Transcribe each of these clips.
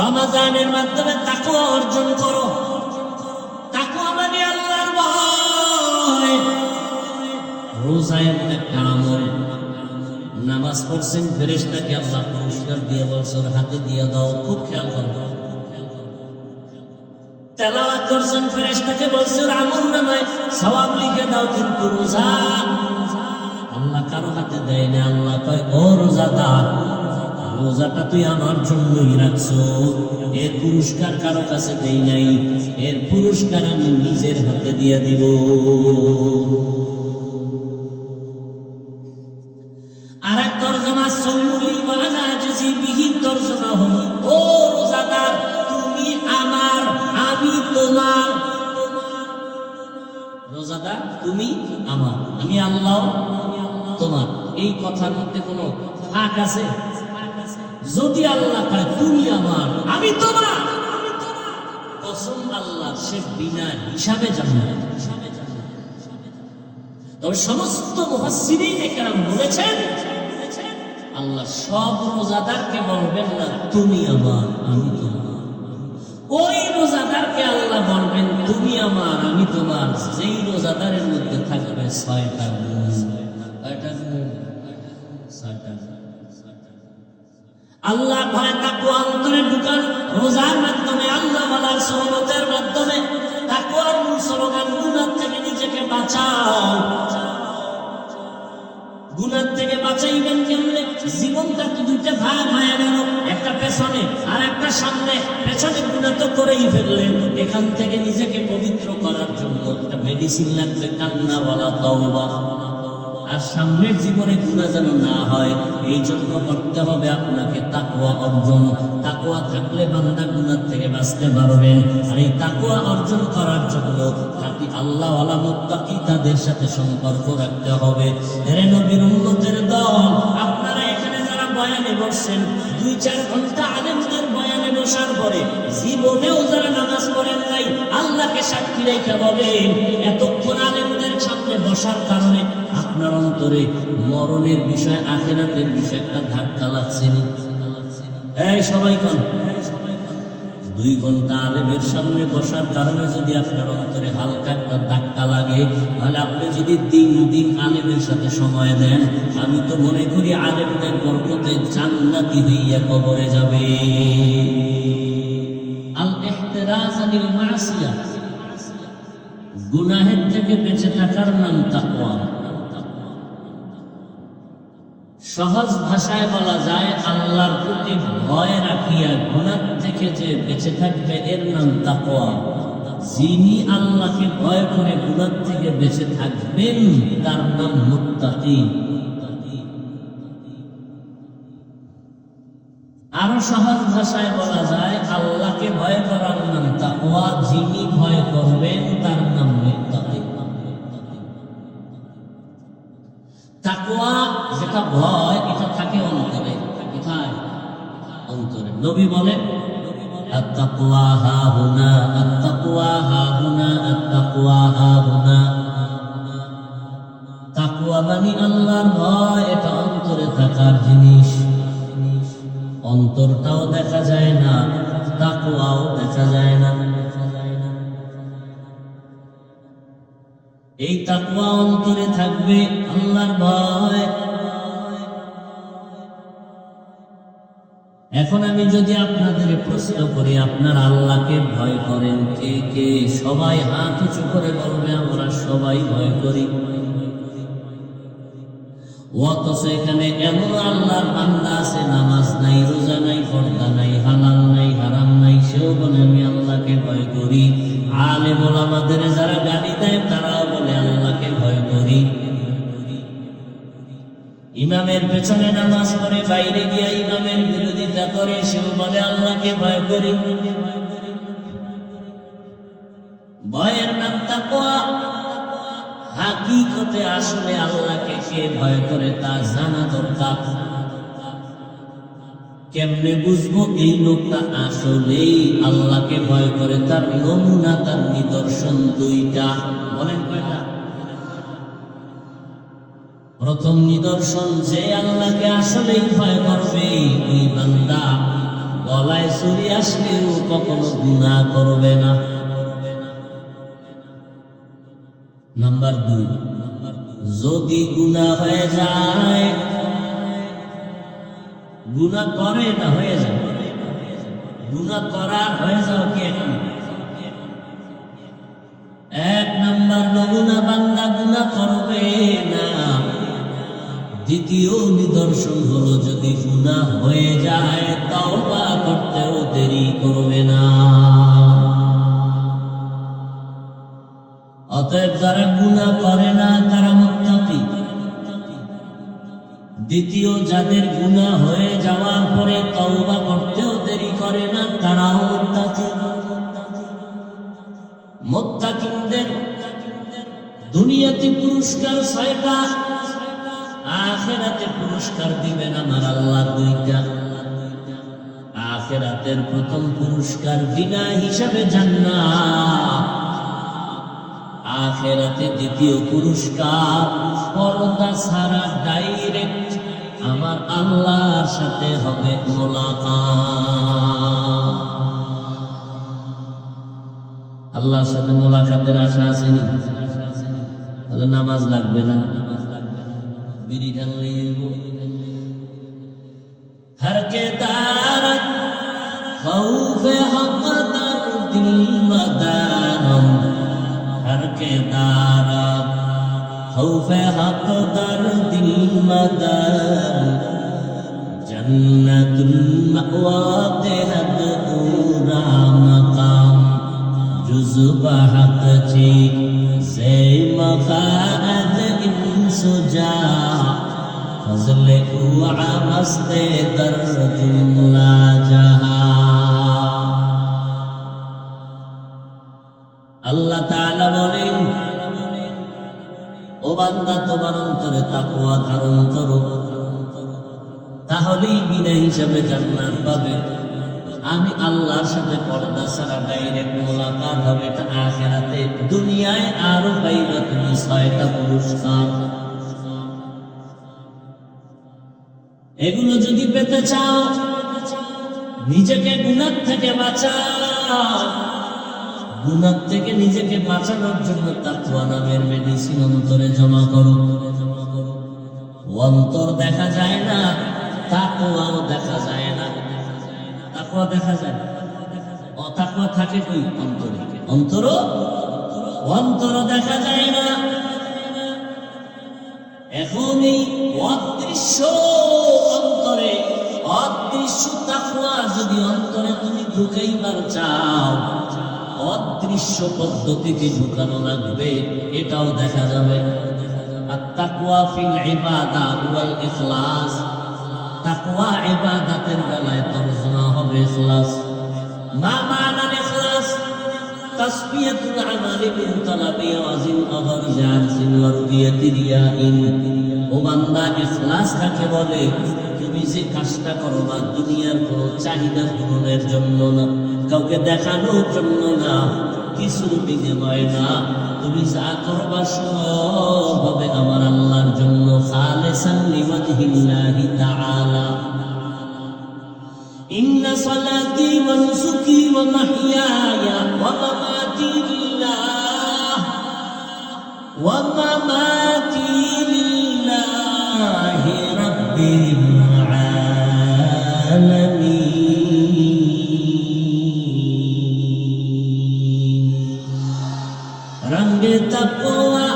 রমজানের মাধ্যমে তাকওয়া অর্জন করো। তাকওয়া মানে আল্লাহর ভয়। রোজা এমন একটা আমল, নামাজ পড়ছেন ফেরেশতাকে আল্লাহ পুরস্কার দিয়ে বলছেন হাতে দিয়ে দাও, খুব খেয়াল করো। তেলাওয়াত করছেন ফেরেশতাকে বলছেন আমল নামায় সওয়াব লিখে দাও, কিন্তু রোজা আল্লাহ কারো হাতে দেয় না। আল্লাহ কয় ও রোজাদার, রোজাটা তুই আমার জন্যই রাখছো, এর পুরস্কার কারো কাছে দেই নাই, এর পুরস্কার আমি নিজের হাতে দিয়ে দিব। আর এক তরজমা সৌমুলি ওয়ালা যদি বিহীন তরজমা হলো ও রোজাদার তুমি আমার আমি তোমার। রোজাদার তুমি আমার, আমি আল্লাহ তোমার। এই কথার মধ্যে কোনো ফাঁক আছে? যদি আল্লাহ কয় তুমি আমার আমি তোমার, কসম আল্লাহ, সে বিনা হিসাবে জান্নাত। তবে সমস্ত মুফাসসিরিনে কেরাম বলেছেন আল্লাহ সব রোজাদারকে বলবেন না তুমি আমার আমি তোমার, ওই রোজাদারকে আল্লাহ বলবেন তুমি আমার আমি তোমার, যেই রোজাদারের মধ্যে থাকবে 6টা গুণ। আল্লাহ ভয় তাকওয়া অন্তরে ঢুকান রোজার মাধ্যমে, আল্লাহ ওয়ালার সুন্নতের মাধ্যমে। তাকওয়ার মূল স্লোগান গুনাহ থেকে নিজেকে বাঁচাও। গুনাহ থেকে বাঁচাইবেন কেমনে? জীবনটা তো দুইটা ভাগ হয়ে গেল, একটা পেছনে আর একটা সামনে। পেছনে গুনাহ তো করেই ফেললেন, এখান থেকে নিজেকে পবিত্র করার জন্য একটা মেডিসিন লাগবে, কান্না বলা তওবা। আর সামনের জীবনে গুনাহ যেন না হয়, এই জন্য করতে হবে আপনাকে তাকওয়া অর্জন। তাকওয়া থাকলে বান্দা গুনাহ থেকে বাঁচতে পারবেন। আর এই তাকওয়া অর্জন করার জন্য খাঁটি আল্লাহওয়ালা মুত্তাকি তাদের সাথে সম্পর্ক রাখতে হবে। এরে নবীর উম্মতের দল, আপনারা এখানে যারা বয়ানে বসছেন, 2-4 ঘন্টা আলেমদের বয়ানে বসার পরে জীবনেও যারা নামাজ পড়েন নাই, আল্লাহকে সাক্ষী রেখে বলেন এতক্ষণ আলেমদের সামনে বসার কারণে আপনার অন্তরে মরণের বিষয়, আখিরাতের বিষয় একটা ধাক্কা লাগছে। এই সবাই কোন 2 ঘন্টা আলেমের সামনে বসার কারণে যদি আপনার অন্তরে হালকা একটা ধাক্কা লাগে, তাহলে আপনি যদি 3 দিন আলেমের সাথে সময় দেন, আমি তো মনে করি আলেমদের বরকতে জান্নাতি হইয়া কবরে যাবে। আল ইহতিরাজ আনিল মাসিয়া, গুনাহের থেকে বেঁচে থাকার নাম তাকওয়া। সহজ ভাষায় বলা যায় আল্লাহর প্রতি ভয় রাখিয়া গুনাহ থেকে যে বেঁচে থাকবে এর নাম তাকওয়া। যিনি আল্লাহকে ভয় করে গুনাহ থেকে বেঁচে থাকবেন তার নাম মুত্তাকি। আরো সহজ ভাষায় বলা যায় আল্লাহকে ভয় করার নাম তাকওয়া, যিনি ভয় করবেন তার নাম মুত্তাকি। তাকওয়া যেটা ভয়, এটা থাকে অন্তরে। কোথায়? অন্তরে। নবী বলেন আত-তাকওয়া হাহুনা, আত-তাকওয়া হাহুনা, আত-তাকওয়া হাহুনা। তাকওয়া মানে আল্লাহর ভয়, এটা অন্তরে থাকার জিনিস। অন্তরটাও দেখা যায় না, তাকওয়াও দেখা যায় না। এই তাকওয়া অন্তরে থাকবে, আল্লাহর ভয়। এখন আমি যদি আপনাদের প্রশ্ন করি আপনারা আল্লাহকে ভয় করেন কে কে? সবাই হাত উঁচু করে বলবে আমরা সবাই ভয় করি। অথচ এখানে এমন আল্লাহর বান্দা আছে নামাজ নাই, রোজা নাই, পর্দা নাই, হালাল নাই, হারাম নাই, সেও বলে আমি আল্লাহকে ভয় করি। আলেম ওলামাদের যারা গালি দেয় তারাও বলে আল্লাহকে ভয় করি। ইমামের পেছনে নামাজ পড়ে বাইরে গিয়ে ইমামের বিরোধিতা করে, সেও বলে আল্লাহকে ভয় করি। ভয়ের নাম তাকওয়া। হাকিকতে আসলে আল্লাহকে কে ভয় করে তা জানা দরকার। কেমনে বুঝবো এই লোকটা আসলেই আল্লাহকে ভয় করে? তার নমুনা, তার নিদর্শন 2টা। বলেন কয়টা? প্রথম নিদর্শন, যে আল্লাহকে আসলেই ভয় করবে ওই বান্দা গলায় বছরই আসলেও কখনো গুনাহ করবে না। নাম্বার 2, যদি গুনাহ হয়ে যায়, গুনাহ করে না হয়ে যায়, গুনাহ করার হয়ে যাও কি এখন? 1 নাম্বার নমুনা, বান্দা গুনাহ করবে না। দ্বিতীয় নিদর্শন হলো যদি গুনাহ হয়ে যায় তওবা করতেও দেরি করবে না। অতএব যারা গুনাহ করে না তারা মুত্তাকি। দ্বিতীয়, যাদের গুনাহ হয়ে যাওয়ার পরে তওবা করতেও দেরি করে না তারাও মুত্তাকি। মুত্তাকিদের দুনিয়াতে পুরস্কার 6টা, আখিরাতে পুরস্কার দিবেন আমার আল্লাহ 2টা। আখিরাতের প্রথম পুরস্কার বিনা হিসাবে জান্নাত, আখিরাতে দ্বিতীয় পুরস্কার পর্দা ছাড়া ডাইরেক্ট আমার আল্লাহর সাথে হবে মোলাকাত। আল্লাহর সাথে মোলাকাতের আশা আছে নি? তাহলে নামাজ লাগবে না, বিড়ি টানলে हर के दारत खौफ हक दर दिल मदारम, हर के दारत खौफ हक दर दिल मदारम, जन्नतुल मअवा तेहद पूरा मकाम, जुज़्बा हक ची से मकाद इंसुजा, फजले हुआ मस्ते दर जुमला जहां। আল্লাহ তাআলা বলেন, ও বান্দা তোমার অন্তরে তাকওয়া ধারণ করো, তাহলেই বিনা হিসাবে জান্নাত পাবে। আমি আল্লাহর সাথে পর্দা ছাড়া ডাইরেক্ট মোলাকাত হবে এটা আখিরাতে। দুনিয়ায় আরো পাইবা তুমি 6টা পুরস্কার। এগুলো যদি পেতে চাও, নিজেকে গুনাহ থেকে বাঁচাও। গুনাহ থেকে নিজেকে বাঁচানোর জন্য তাকওয়া নামের মেডিসিন অন্তরে জমা করো। অন্তর দেখা যায় না, তাকওয়াও দেখা যায় না। তাকওয়া দেখা যায়, অতাকওয়া থাকে কই? অন্তরে। অন্তর দেখা যায় না। এখন এই অদৃশ্য অন্তরে, অদৃশ্য তাকওয়া যদি অন্তরে তুমি ঢুকাইবার চাও, অদৃশ্য পদ্ধতিতে ঢুকানো লাগবে, এটাও দেখা যাবে। আত-তাকওয়া ফিল ইবাদাত ওয়াল ইখলাস, তাকওয়া ইবাদতের বেলায় তরজমা হবে ইখলাস। মা মানাল ইখলাস? তাসফিয়াতুল আমালি মিন তালাবি ওয়াজিন আগার জারসিন ওয়া রুবিয়াতি রিয়াইন। ও বান্দা, ইখলাস কাকে বলে? তুমি যে কাজটা করো বা দুনিয়ার কোনো চাহিদা পূরণের জন্য না, কাউকে দেখানোর জন্য না, কিছুর বিনিময় না, তুমি যা করবা সব হবে আমার আল্লাহর জন্য, খালিসান লিওয়াজহিল্লাহি তাআলা। ইন্না সালাতি ওয়া নুসুকি ওয়া মাহইয়ায়া ওয়া মামাতি লিল্লাহ ওয়া মামাতি লিল্লাহি রাব্বিল আলামিন। রঙ্গে তাকওয়া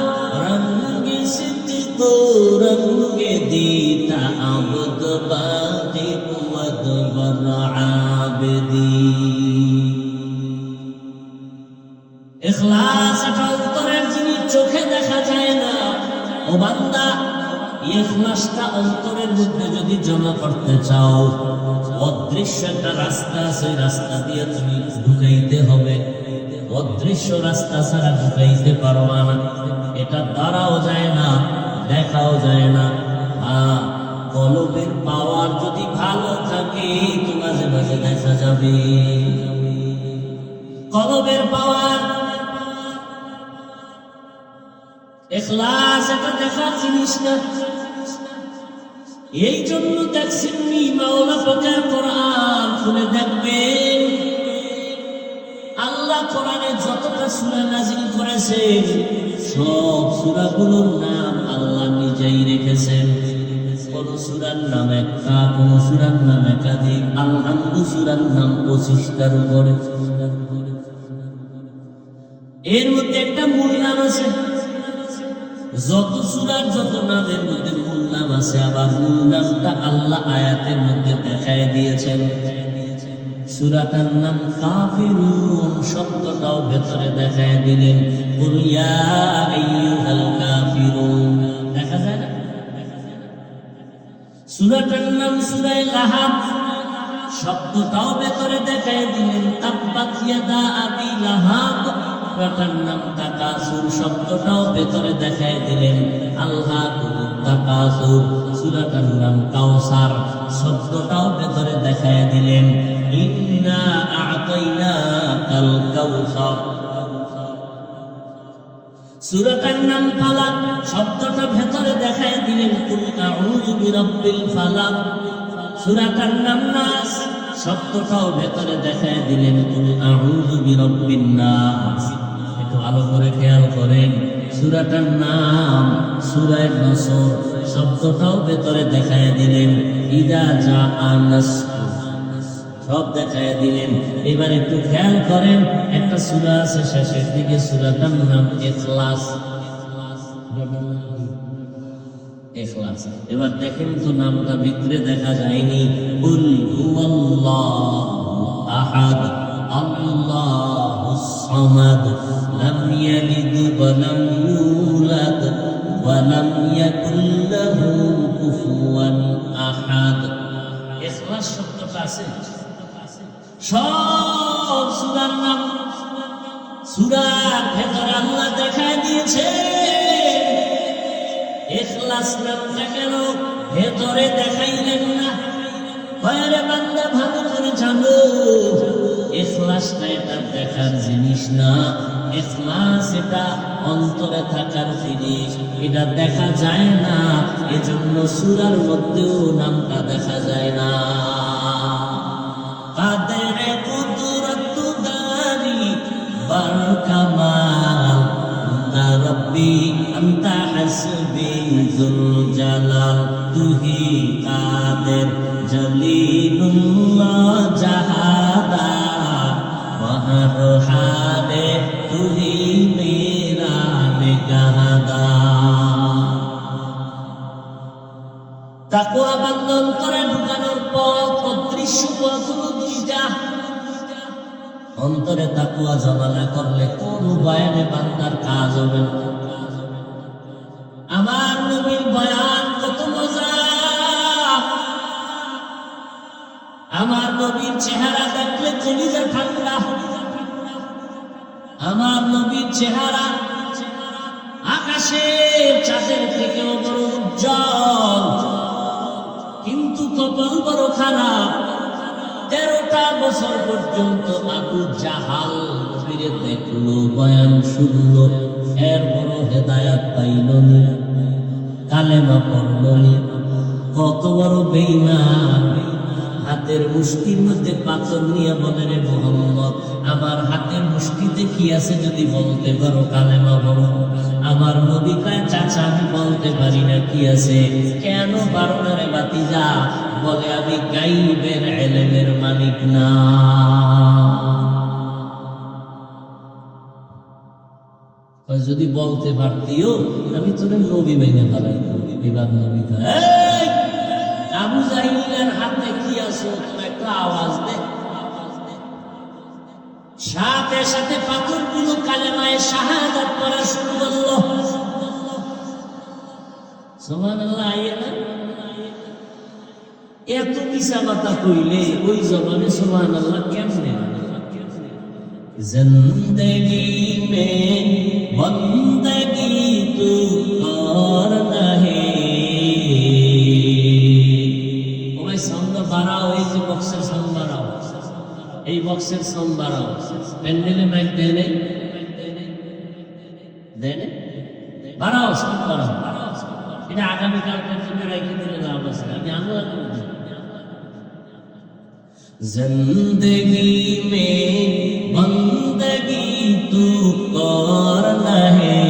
রঙ্গে সিদ্ক রঙ্গে দিতা আবদ বাকি ওয়াদবর আবদি। ইখলাস এটা অন্তরের জিনিস, চোখে দেখা যায় না। ও বান্দা, ইখলাসটা অন্তরের মধ্যে যদি জমা করতে চাও, অদৃশ্য একটা রাস্তা আছে, রাস্তা দিয়ে তুমি ঢুকাইতে হবে। অদৃশ্য রাস্তা ছাড়া ঢুকাইতে পারবা না, এটা দ্বারাও যায় না, দেখাও যায় না। কলবের পাওয়ার যদি ভালো থাকে তো মাঝে মাঝে দেখা যাবে। কলবের পাওয়ার, ইখলাস এটা দেখার জিনিস না। এই জন্য দেখছেন নি মাওলা পাকের কোরআন খুলে দেখবেন, আল্লাহ কোরআনে যতটা সূরা নাযিল করেছেন সব সূরাগুলোর নাম আল্লাহ নিজেই রেখেছেন। কোন সূরার নাম একটা, কোন সূরার নাম একাধিক। আল-হামদু সূরার নাম 25টার উপরে। এর মধ্যে একটা মূল নাম আছে। যত সূরার যত নামের মধ্যে মূল নাম আছে, আবার মূল নামটা আল্লাহ আয়াতের মধ্যে দেখায় দিয়েছেন। সূরাটার নাম কাফিরুন, শব্দটাও ভেতরে দেখায় দিলেন। কুল ইয়া আইয়ুহাল কাফিরুন, দেখা যায় না? সূরাটার নাম সূরা লাহাব, শব্দটাও ভেতরে দেখায় দিলেন। তাব্বাত ইয়াদা আবি লাহাব, সূরাটার নাম তাকাসুর, শব্দটাও ভেতরে দেখায় দিলেন। আল্লাকুমুত তাকাসুর, সূরাটার নাম কাউসার, শব্দটাও ভেতরে দেখায় দিলেন। ইন্না আ'তাইনাকাল কাউসার, সূরাটার নাম ফালাক, শব্দটা ভেতরে দেখায় দিলেন। কুল আউযু বিরাব্বিল ফালাক, সূরাটার নাম নাস, শব্দটাও ভেতরে দেখায় দিলেন। কুল আউযু বিরাব্বিন নাস, একটু ভালো করে খেয়াল করেন। সূরাটার নাম সূরা নসর, শব্দটাও ভেতরে দেখায় দিলেন। ইযা জাআ নাসরু, সব দেখায় দিলেন। এবার একটু খেয়াল করেন, একটা সূরা আছে শেষের দিকে, সূরাটার নাম ইখলাস। ইখলাস, এবার দেখেন তো নামটা ভিতরে দেখা যায়নি। কুল হুয়াল্লাহু আহাদ আল্লাহুস সামাদ লাম ইয়ালিদ ওয়া লাম ইউলাদ ওয়া লাম ইয়াকুল লাহু কুফুয়ান আহাদ। ইখলাস শব্দটা আছে সব সূরার নাম। সূরার ভেতরে আল্লাহ দেখায় দিয়েছে। ইখলাস নামটা কেন ভেতরে দেখাইলেন না? বাইরে বান্দা ভালো করে জানো, ইখলাসটা এটা দেখার জিনিস না। ইখলাস এটা অন্তরে থাকার জিনিস, এটা দেখা যায় না। এজন্য সূরার মধ্যেও নামটা দেখা যায় না। কাদের কুদরত দারি বার কামাল, আন্তা রব্বি আন্তা হাসবি যুল জালাল, তুহি কাদের জলিলুল্লাহ জাহাদা, বাহর হারে তুহি মেরা নিগাহদা। তাকওয়া বান্ধন করে ঢুকানোর পথ, অদৃশ্য পথ হলো দুইটা। অন্তরে তাকওয়া জমা না করলে কোন বয়ানে বান্দার কাজ হবে না। আমার নবীর বয়ান কত মজা, আমার নবীর চেহারা দেখলে কলিজা ঠান্ডা। আমার নবীর চেহারা আকাশের চাঁদের থেকেও বড় উজ্জ্বল, কিন্তু কপাল বড় খারাপ। 13টা বছর পর্যন্ত আবু জাহাল ফিরে দেখলো, বয়ান শুনলো, এর বড় হেদায়াত পাইল না, কালেমা পড়ল না। কত বড় বেঈমান! হাতের মুষ্টির মধ্যে পাথর নিয়ে বলে, রে মুহাম্মদ, আমার হাতের মুষ্টিতে কি আছে যদি বলতে পারো কালেমা বলো। আমার নবী কয়, চাচা আমি বলতে পারি না কি আছে। কেন পারো না রে ভাতিজা? বলে, আমি গাইবের ইলমের মালিক না। যদি বলতে পারতিও আমি তোর নবী মেনে ভালাই। এবার নবী কয়, আবু জাহিলের হাতে কি আছে তুমি একটা আওয়াজ দে। সাথে সাথে পাথরগুলো কালেমায়ে শাহাদাত পড়া শুরু করলো। সুবহানাল্লাহ। এত মিছা কথা কইলে ওই জমানে সুবহানাল্লাহ কেমনে? জিন্দেগি মে বন্দগি তু কর নাহি। ওই সাউন্ড বাড়াও, এই যে বক্সের সাউন্ড বাড়াও, এই বক্সের সাউন্ড বাড়াও। প্যান্ডেলে মাইক দেয় নেই, দেয় নেই, বাড়াও, সাউন্ড বাড়াও। এটা আগামীকাল পর্যন্ত রেখে দিলে লাভ আছে, আমি আল্লাহ जिंदगी में बंदगी तू करना है,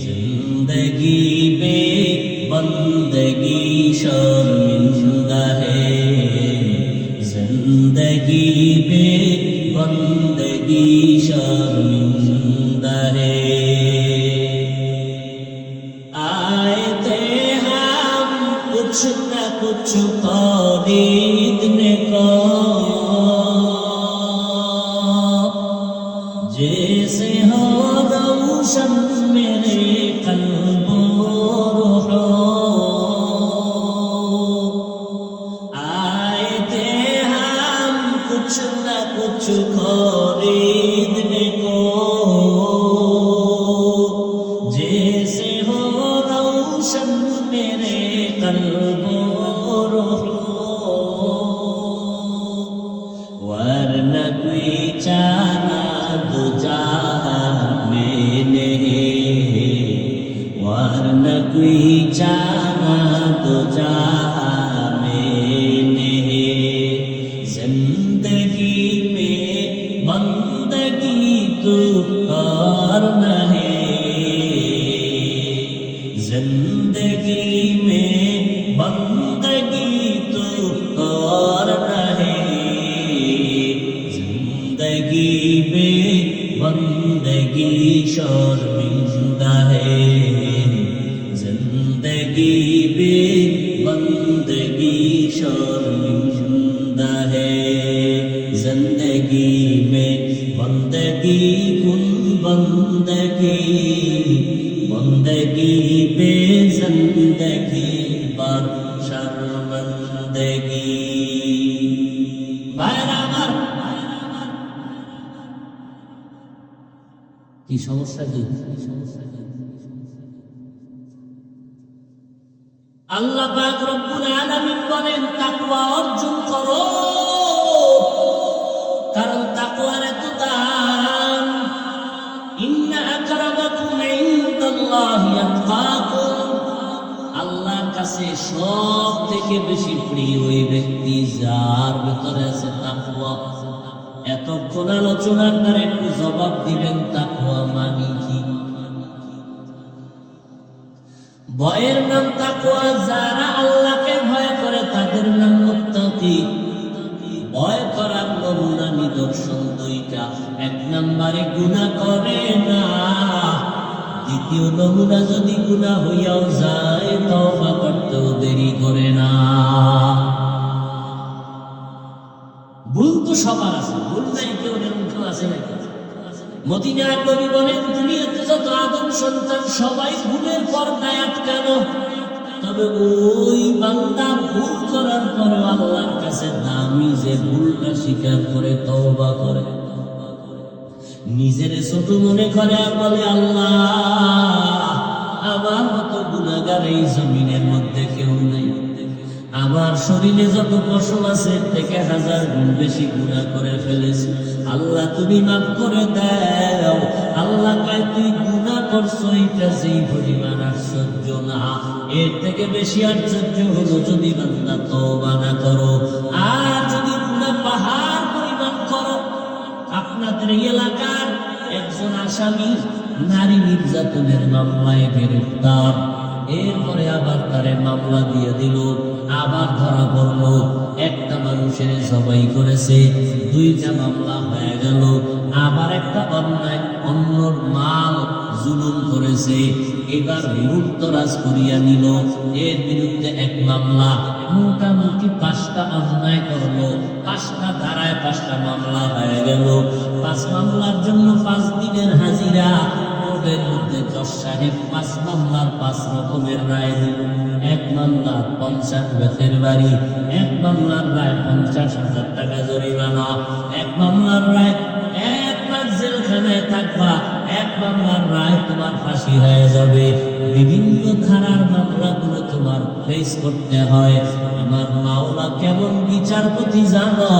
जिंदगी में बंदगी शर्मिंदा है, जिंदगी में बंदगी शर्मिंदा है। आए थे हम कुछ न कुछ खरीदने को, जैसे हो रोशन मेरे कल्बो रूहो। आए थे हम कुछ न कुछ खरीदने को, जैसे हो रोशन मेरे कल्बो रूहो। वरना कोई चारा दो जहां में नहीं, वरना कोई चारा दो जहां में नहीं। जिंदगी में बंदगी तू करना है, जिंदगी में बंदगी तू करना है, जिंदगी में बंदगी शर्मिंदा है, जिंदगी में बंदगी शर्मिंदा है। जिंदगी में बंदगी कुन बंदगी, बंदगी पे जिंदगी पर शर्मिंदगी। ভাইরা আমার, কি সমস্যা কি? আল্লাহ পাক রব্বুল আলামিন বলেন তাকওয়া অর্জন করো, কারণ তাকওয়ার এত দাম। ইন্না আকরামাকুম ইনদাল্লাহি আতকাকুম, আল্লাহর কাছে সব থেকে বেশি প্রিয় ওই ব্যক্তি যার ভিতরে আছে তাকওয়া। এতক্ষণ আলোচনার দ্বারা একটু জবাব দিবেন তাকওয়া মানে কি? ভয়ের নাম তাকওয়া, যারা আল্লাহকে ভয় করে তাদের নাম মুত্তাকি। ভয় করার নমুনা নিদর্শন দুইটা, এক নম্বরে গুনাহ করে না, দ্বিতীয় নমুনা যদি গুনাহ হইয়াও যায় তওবা করতেও দেরি করে না। ভুল তো সবার আছে, ভুল নাই কেউ নিরঙ্কুশ আছে নাকি? মদিনার নবী বলেন দুনিয়াতে যত আদম সন্তান সবাই ভুলের পর্দায় আটকানো, তবে ওই বান্দা ভুল করার পরে আল্লাহর কাছে দামি যে ভুলটা স্বীকার করে তওবা করে, নিজের ছোট মনে করে আর বলে আল্লাহ আমার মতো গুনাহগার এই জমিনের মধ্যে কেউ নেই, আমার শরীরে যত পশম আছে এর থেকে 1000 গুণ বেশি গুনাহ করে ফেলেছি, আল্লাহ তুমি মাফ করে দাও। আল্লাহ কয় তুই গুনাহ করছো এটা যেই পরিমাণ আশ্চর্য না, এর থেকে বেশি আশ্চর্য হলো যদি বান্দা তওবা না করো। আর যদি গুনাহ পাহাড় পরিমাণ করো, আপনাদের এলাকার একজন আসামি নারী নির্যাতনের মামলায় গ্রেফতার, এরপরে আবার তারে মামলা দিয়ে দিল, আবার ধরা পড়লো, একটা মানুষের জবাই করেছে, 2টা মামলা হয়ে গেল, আবার একটা অন্যায় অন্যর মাল জুলুম করেছে, এবার লুটতরাজ করিয়া নিল, এর বিরুদ্ধে 1 মামলা, মোটামুটি 5টা অন্যায় করলো, 5টা ধারায় 5টা মামলা হয়ে গেল। 5 মামলার জন্য 5 দিনের হাজিরা। কোর্টের মধ্যে জজ সাহেব 5 মামলার 5 রকমের রায় দিল। 1 মামলা 50 বেতের বাড়ি, 1 মামলার রায় 50,000 টাকা জরিমানা, 1 মামলার রায় 1 মাস জেলখানায় থাকবা, 1 মামলার রায় তোমার ফাঁসি হয়ে যাবে, বিভিন্ন ধারার মামলাগুলো তোমার ফেস করতে হয়। আমার মাওলা কেমন বিচারপতি জানো?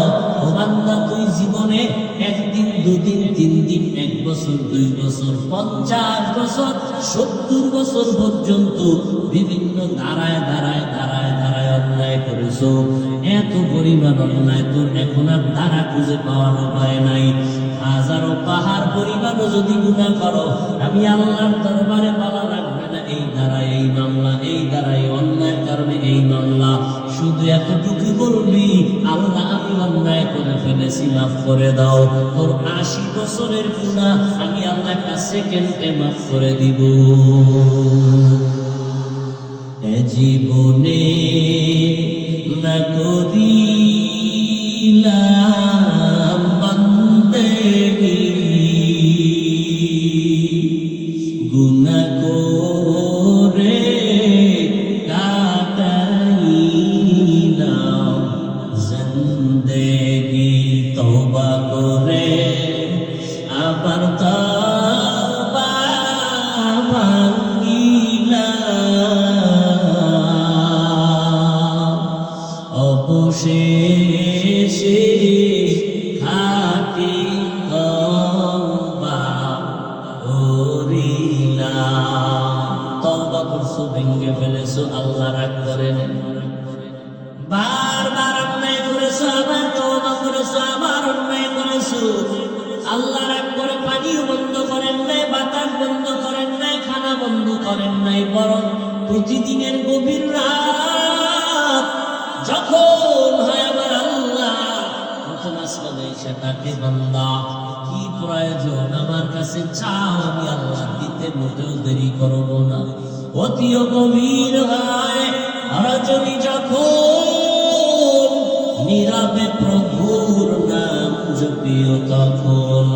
ও বান্দা, তুই জীবনে একদিন, দুদিন, 3 দিন, 1 বছর, 2 বছর, 50 বছর, 70 বছর পর্যন্ত বিভিন্ন ধারায় ধারায় ধারায় ধারায় অন্যায় করেছো। এত পরিমাণ অন্যায় তোর এখন আর ধারা খুঁজে পাওয়ার উপায় নাই। হাজারো পাহাড় পরিমাণও যদি গুনাহ করো, আমি আল্লাহর দরবারে বলা লাগবে না এই ধারায় এই মামলা, এই ধারায় অন্যায় কারণে এই মামলা। শুধু এতটুকু বলবি, আল্লাহ আমি অন্যায় করে ফেলেছি, মাফ করে দাও। তোর 80 বছরের গুনাহ আমি আল্লাহ একটা সেকেন্ডে মাফ করে দিব। এ জীবনে না করিলাম বান্দেগি, গুনাহ করে কাটাইলাম জিন্দেগি, তওবা করে আবার তওবা ভাঙিলাম, অবশেষে খাঁটি তওবা করিলাম। তওবা করছো, ভেঙে ফেলেছো, আল্লাহ রাগ করেন। বারবার অন্যায় করেছো, আবার তওবা করেছো, আবার অন্যায় করেছো, আল্লাহ রাগ করে পানিও বন্ধ করেন নাই, বাতাস বন্ধ করেন নাই, খানা বন্ধ করেন নাই, বরং প্রতিদিনের গভীর রাত যখন হয় আমার আল্লাহ তখন আসমানে এসে তাকে, বান্দা কি প্রয়োজন আমার কাছে চাও, আমি আল্লাহ দিতে মোটেও দেরি করব না। অতিও গভীর হয় রজনী যখন নীরবে প্রভুর নাম জপিও, তখন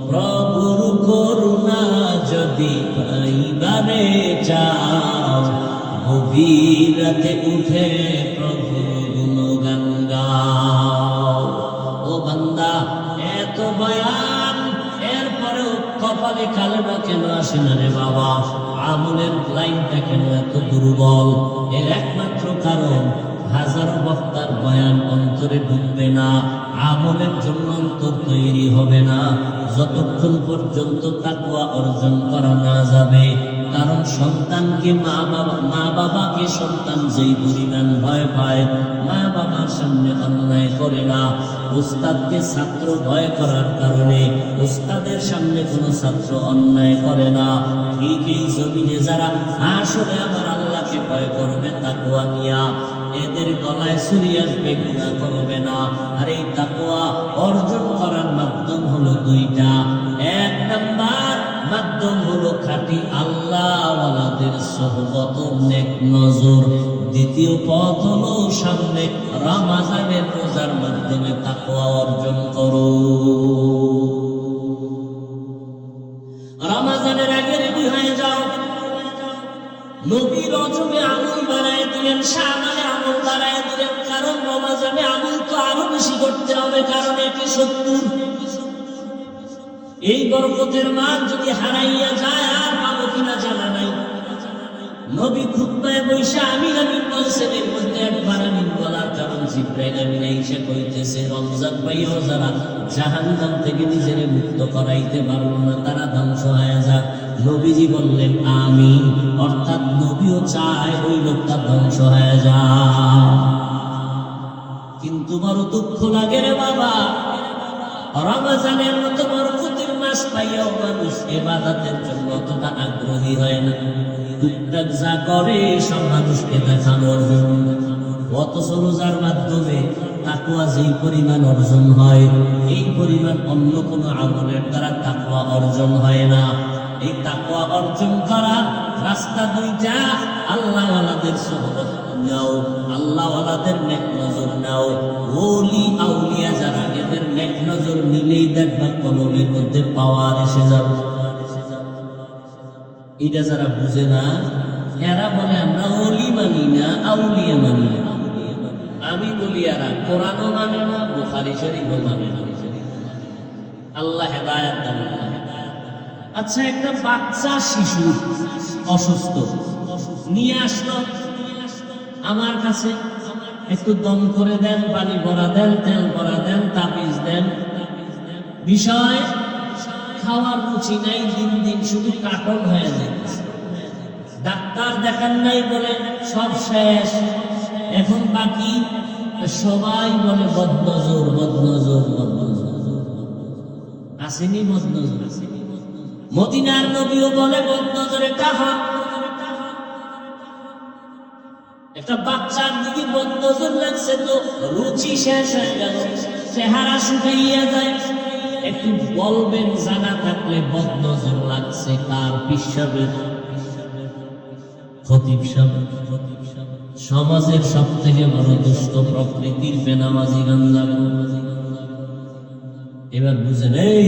প্রভুর করুণা যদি পাইবারে চাও, গভীর রাতে উঠে প্রভুর গুণগান গাও। ও বান্দা, এত বয়ান এরপরেও কপালে কালেমা কেন আসে না রে বাবা? আমলের লাইনটা কেন এত দুর্বল? এর একমাত্র কারণ, হাজারো বক্তার বয়ান অন্তরে ঢুকবে না, আমলের জন্য অন্তর তৈরি হবে না যতক্ষণ পর্যন্ত তাকওয়া অর্জন করা না যাবে। কারণ সন্তানকে মা বাবাকে সন্তান যেই পরিমাণ ভয় পায়, মা বাবার সামনে অন্যায় করে না। উস্তাদকে ছাত্র ভয় করার কারণে উস্তাদের সামনে কোনো ছাত্র অন্যায় করে না। ঠিক এই জমিনে যারা আসলে আমার আল্লাহকে ভয় করবে তাকওয়া নিয়া, এদের গলায় ছুরি আসবে, গুনাহ করবে না। আর এই তাকওয়া অর্জন করার মাধ্যম হলো 2টা। 1 নাম্বার মাধ্যম হলো খাঁটি আল্লাহওয়ালাদের সোহবত, নেক নজর। দ্বিতীয় পথ হলো সামনে রমজানের রোজার মাধ্যমে তাকওয়া অর্জন করো। রমজানের আগে রেডি হয়ে যাও। নবী রজবে আমল বাড়ায় দিলেন, শাবানে আমল বাড়ায় দিলেন, কারণ রমজানে আমল তো আরো বেশি করতে হবে, কারণ এটি 70। এই বরকতের মান যদি হারাইয়া যায় আর পাবো কিনা জানা নাই। নবী খুতবায় বৈশা আমিন আমিন বলছেন, এর মধ্যে একবার আমিন বলার কারণ জিবরাইল আমিন এসে কইতেছে, রমজান পাইও যারা জাহান্নাম থেকে নিজেরে মুক্ত করাইতে পারল না তারা ধ্বংস হয়ে যাক। নবীজি বললেন আমিন, অর্থাৎ নবীও চায় ওই লোকটা ধ্বংস হয়ে যায়। কিন্তু বড় দুঃখ লাগে রে বাবা, রমজানের মতো বরকতের মাস পাইয়াও মানুষ ইবাদতের জন্য অতটা আগ্রহী হয় না। টুকটাক যা করে সব মানুষকে দেখানোর জন্য। অথচ রোজার মাধ্যমে তাকওয়া যেই পরিমাণ অর্জন হয়, এই পরিমাণ অন্য কোনো আমলের দ্বারা তাকওয়া অর্জন হয় না। এই তাকওয়া অর্জন করা রাস্তা 2টা। আল্লাহওয়ালাদের সোহবত নাও, আল্লাহওয়ালাদের নেক নজর নাও। ওলি আউলিয়া যারা, এদের নেক নজর নিলেই দেখবা কলমের মধ্যে পাওয়ার এসে যাবে। এটা যারা বুঝে না, এরা বলে আমরা ওলি মানি না, আউলিয়া মানি না। আমি বলি এরা কোরআনও মানে না, বুখারী শরীফও মানে না। আল্লাহ হেদায়েত দান। আচ্ছা, একটা বাচ্চা শিশু অসুস্থ নিয়ে আসলো আমার কাছে, একটু দম করে দেন, পানি ভরা দেন, তেল ভরা দেন, তাবিজ দেন। বিষয় খাওয়ার রুচি নাই, দিন দিন শুধু কাটন হয়ে যাচ্ছে। ডাক্তার দেখান নাই বলে সব শেষ, এখন বাকি সবাই বলে বদনজর বদনজর বদনজর। আসেনি বদনজর? মদিনার নবীও বলে বদনজর। একটা বাচ্চার দিকে বদনজর লাগছে তো রুচি শেষ হয়ে গেল, চেহারা শুকাইয়া যায়। একটু বলবেন জানা থাকলে বদনজর লাগছে কার? পিসাবের, খতিব সাহেব, সমাজের সব থেকে বড় দুষ্ট প্রকৃতির বেনামাজি গান্দা। এবার বুঝেন, এই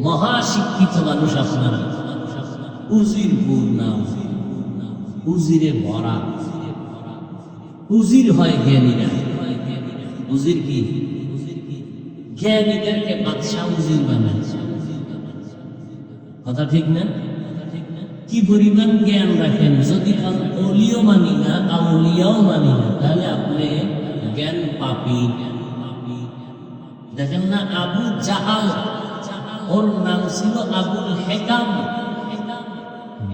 মহাশিক্ষিত মানুষ আপনারা, উজির বুর নাম, উজিরে ভরা। উজির হয় জ্ঞানীরা। উজির কি? জ্ঞানীদেরকে বাদশা উজির বানায়। কথা ঠিক না? কি পরিমাণ জ্ঞান রাখেন! যদি অলিও মানি না, আউলিয়াও মানি না, তাহলে আপনি জ্ঞান পাপী। দেখেন না, আবু জাহাল, ওর নাম ছিল আবুল হেকাম,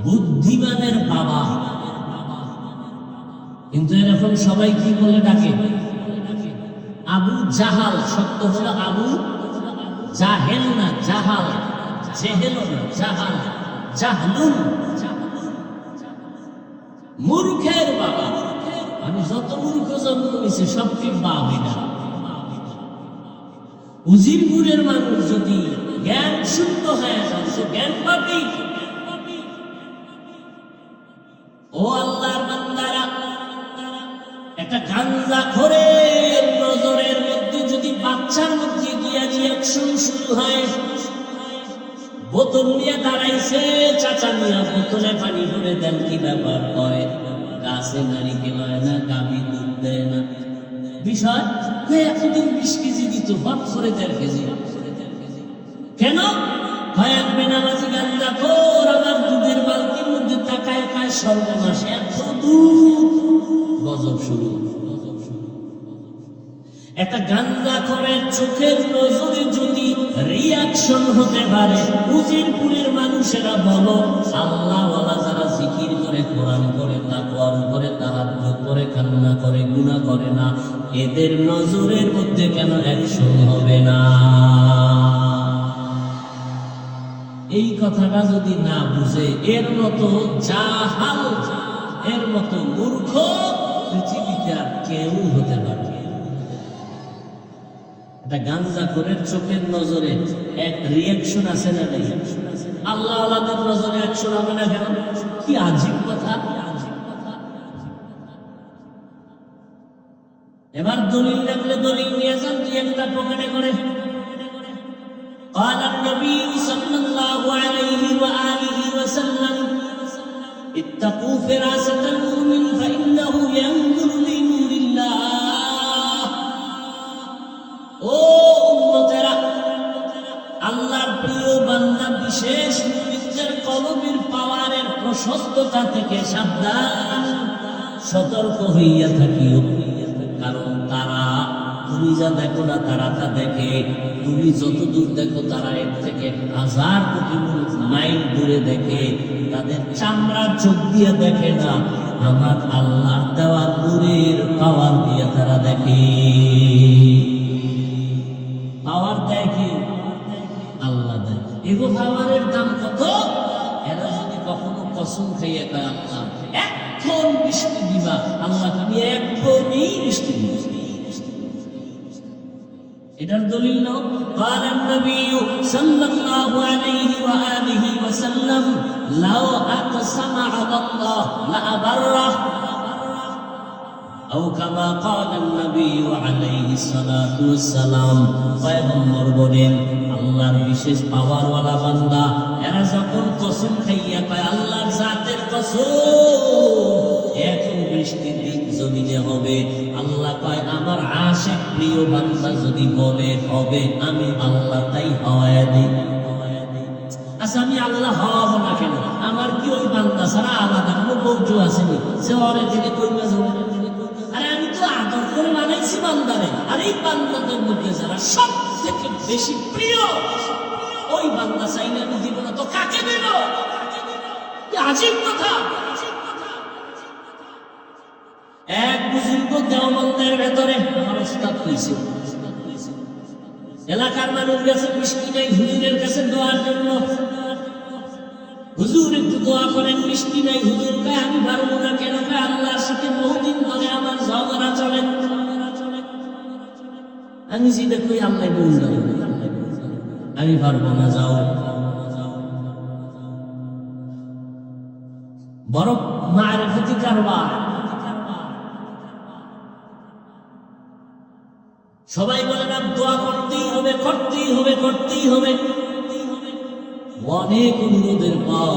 বুদ্ধিমানের বাবা। কিন্তু এরকম সবাই কি বলে ডাকে? আবু জাহাল। সত্য হলো আবু জাহেল না, জাহাল। জেহেল না, জাহাল। জাহলুন, মূর্খের বাবা। আমি যত মূর্খ জন্ম নিয়েছি সব কি বাবি না। উজিরপুরের মানুষ যদি জ্ঞান শূন্য হয়ে যায়, সে জ্ঞান পাবি। ও আল্লাহর বান্দারা, একটা গাঞ্জাখোরের নজরের মধ্যে যদি বাচ্চার মধ্যে গিয়া রিয়াকশন শুরু হয়, বোতল নিয়ে দাঁড়াইছে, চাচা মিয়া বোতলে পানি ভরে দেন, কি ব্যাপার? হয় গাছে নারিকেল হয় না, গাভী দুধ দেয় না। বিষয় এতদিন 20 কেজি দিত, হট করে 1.5 কেজি। কেন? হয় এক বেনামাজি গাঞ্জাখোর আমার দুধের বালতির মধ্যে তাকায় খায়, সর্বনাশ, এত দুধ। গজব শুরু। একটা গাঞ্জাখোরের চোখের নজরে যদি রিয়াকশন হতে পারে, উজিরপুরের মানুষেরা বলো, আল্লাহওয়ালা যারা জিকির করে, কোরআন করে, তাকওয়ার করে, তাহাজ্জুদ করে, কান্না করে, গুনাহ করে না, এদের নজরের মধ্যে কেন অ্যাকশন হবে না? এই কথাটা যদি না বুঝে, এর মতো জাহাল, এর মতো মূর্খ পৃথিবীতে আর কেউ হতে পারে। একটা গাঞ্জাখোরের চোখের নজরে এক রিয়াকশন আছে না নেই? আল্লাহ আল্লাহর নজরে অ্যাকশন হবে না কেন? কি আজীব কথা! এবার দলিল লাগলে দলিল নিয়ে যান, তুই একটা পকেটে করে। قال النبي صلى الله عليه وآله وسلم اتقوا فراسة المؤمن فإنه ينظر لنور الله। ও উম্মতেরা, আল্লাহর প্রিয় বান্দা বিশেষ মুমিনদের কলবের পাওয়ারের প্রশস্ততা থেকে সাবধান, সতর্ক হইয়া থাকিও। কারণ তারা, তুমি যা দেখো না তারা তা দেখে। তুমি যত দূর দেখো তারা এর থেকে 1000 কোটি মাইল দূরে দেখে। তাদের চামড়ার চোখ দিয়ে দেখে না, আমার আল্লাহর দেওয়া নূরের পাওয়ার দিয়ে তারা দেখে। পাওয়ার দেখে আল্লাহ দেয়। এগো পাওয়ারের দাম কত? এরা যদি কখনো কসম খাইয়ে কয়, আল্লাহ এখন বৃষ্টি দিবা, আল্লাহ তুমি এখনই বৃষ্টি দিবা, এটার দলিল নাও। قال النبي صلى الله عليه وآله وسلم لو أقسم على الله لأبره أو كما قال النبي عليه الصلاة والسلام। পয়গম্বর বলেন, আল্লাহর বিশেষ পাওয়ার ওয়ালা বান্দা এরা যখন কসম খাইয়া কয়, আল্লাহর জাতের কসম এখন বৃষ্টি জমিনে হবে, আল্লাহ কয় আমার আশিক প্রিয় বান্দা যদি বলে হবে, আমি আল্লাহ তাই হওয়ায় দিই। আচ্ছা আমি আল্লাহ হব না কেন? আমার কি ওই বান্দা ছাড়া আলাদা কোনো বৌজু আসেনি সে অরে থেকে কইমা যাবো? আরে আমি তো আদর করে বানাইছি বান্দারে। আর এই বান্দাদের মধ্যে যারা সব থেকে বেশি প্রিয়, ওই বান্দা চাইলে আমি দিব না তো কাকে দেব? আজীব কথা। এক বুজুর্গ দেওবন্দের ভেতরে আমার ওস্তাদ কইছে, এলাকার মানুষ গেছে মিষ্টি নাই হুজুরের কাছে দোয়ার জন্য। হুজুর একটু দোয়া করেন, মিষ্টি নাই। হুজুর কয় আমি পারবো না। কেন? কয় আল্লাহর সাথে বহুদিন ধরে আমার ঝগড়া চলে। আমি জিদে কই আল্লাহ বলল আমি পারবো না, যাও। বড় মারফতি কারবার। সবাই বলে না দোয়া করতেই হবে, করতেই হবে, করতেই হবে। অনেক অনুরোধের পর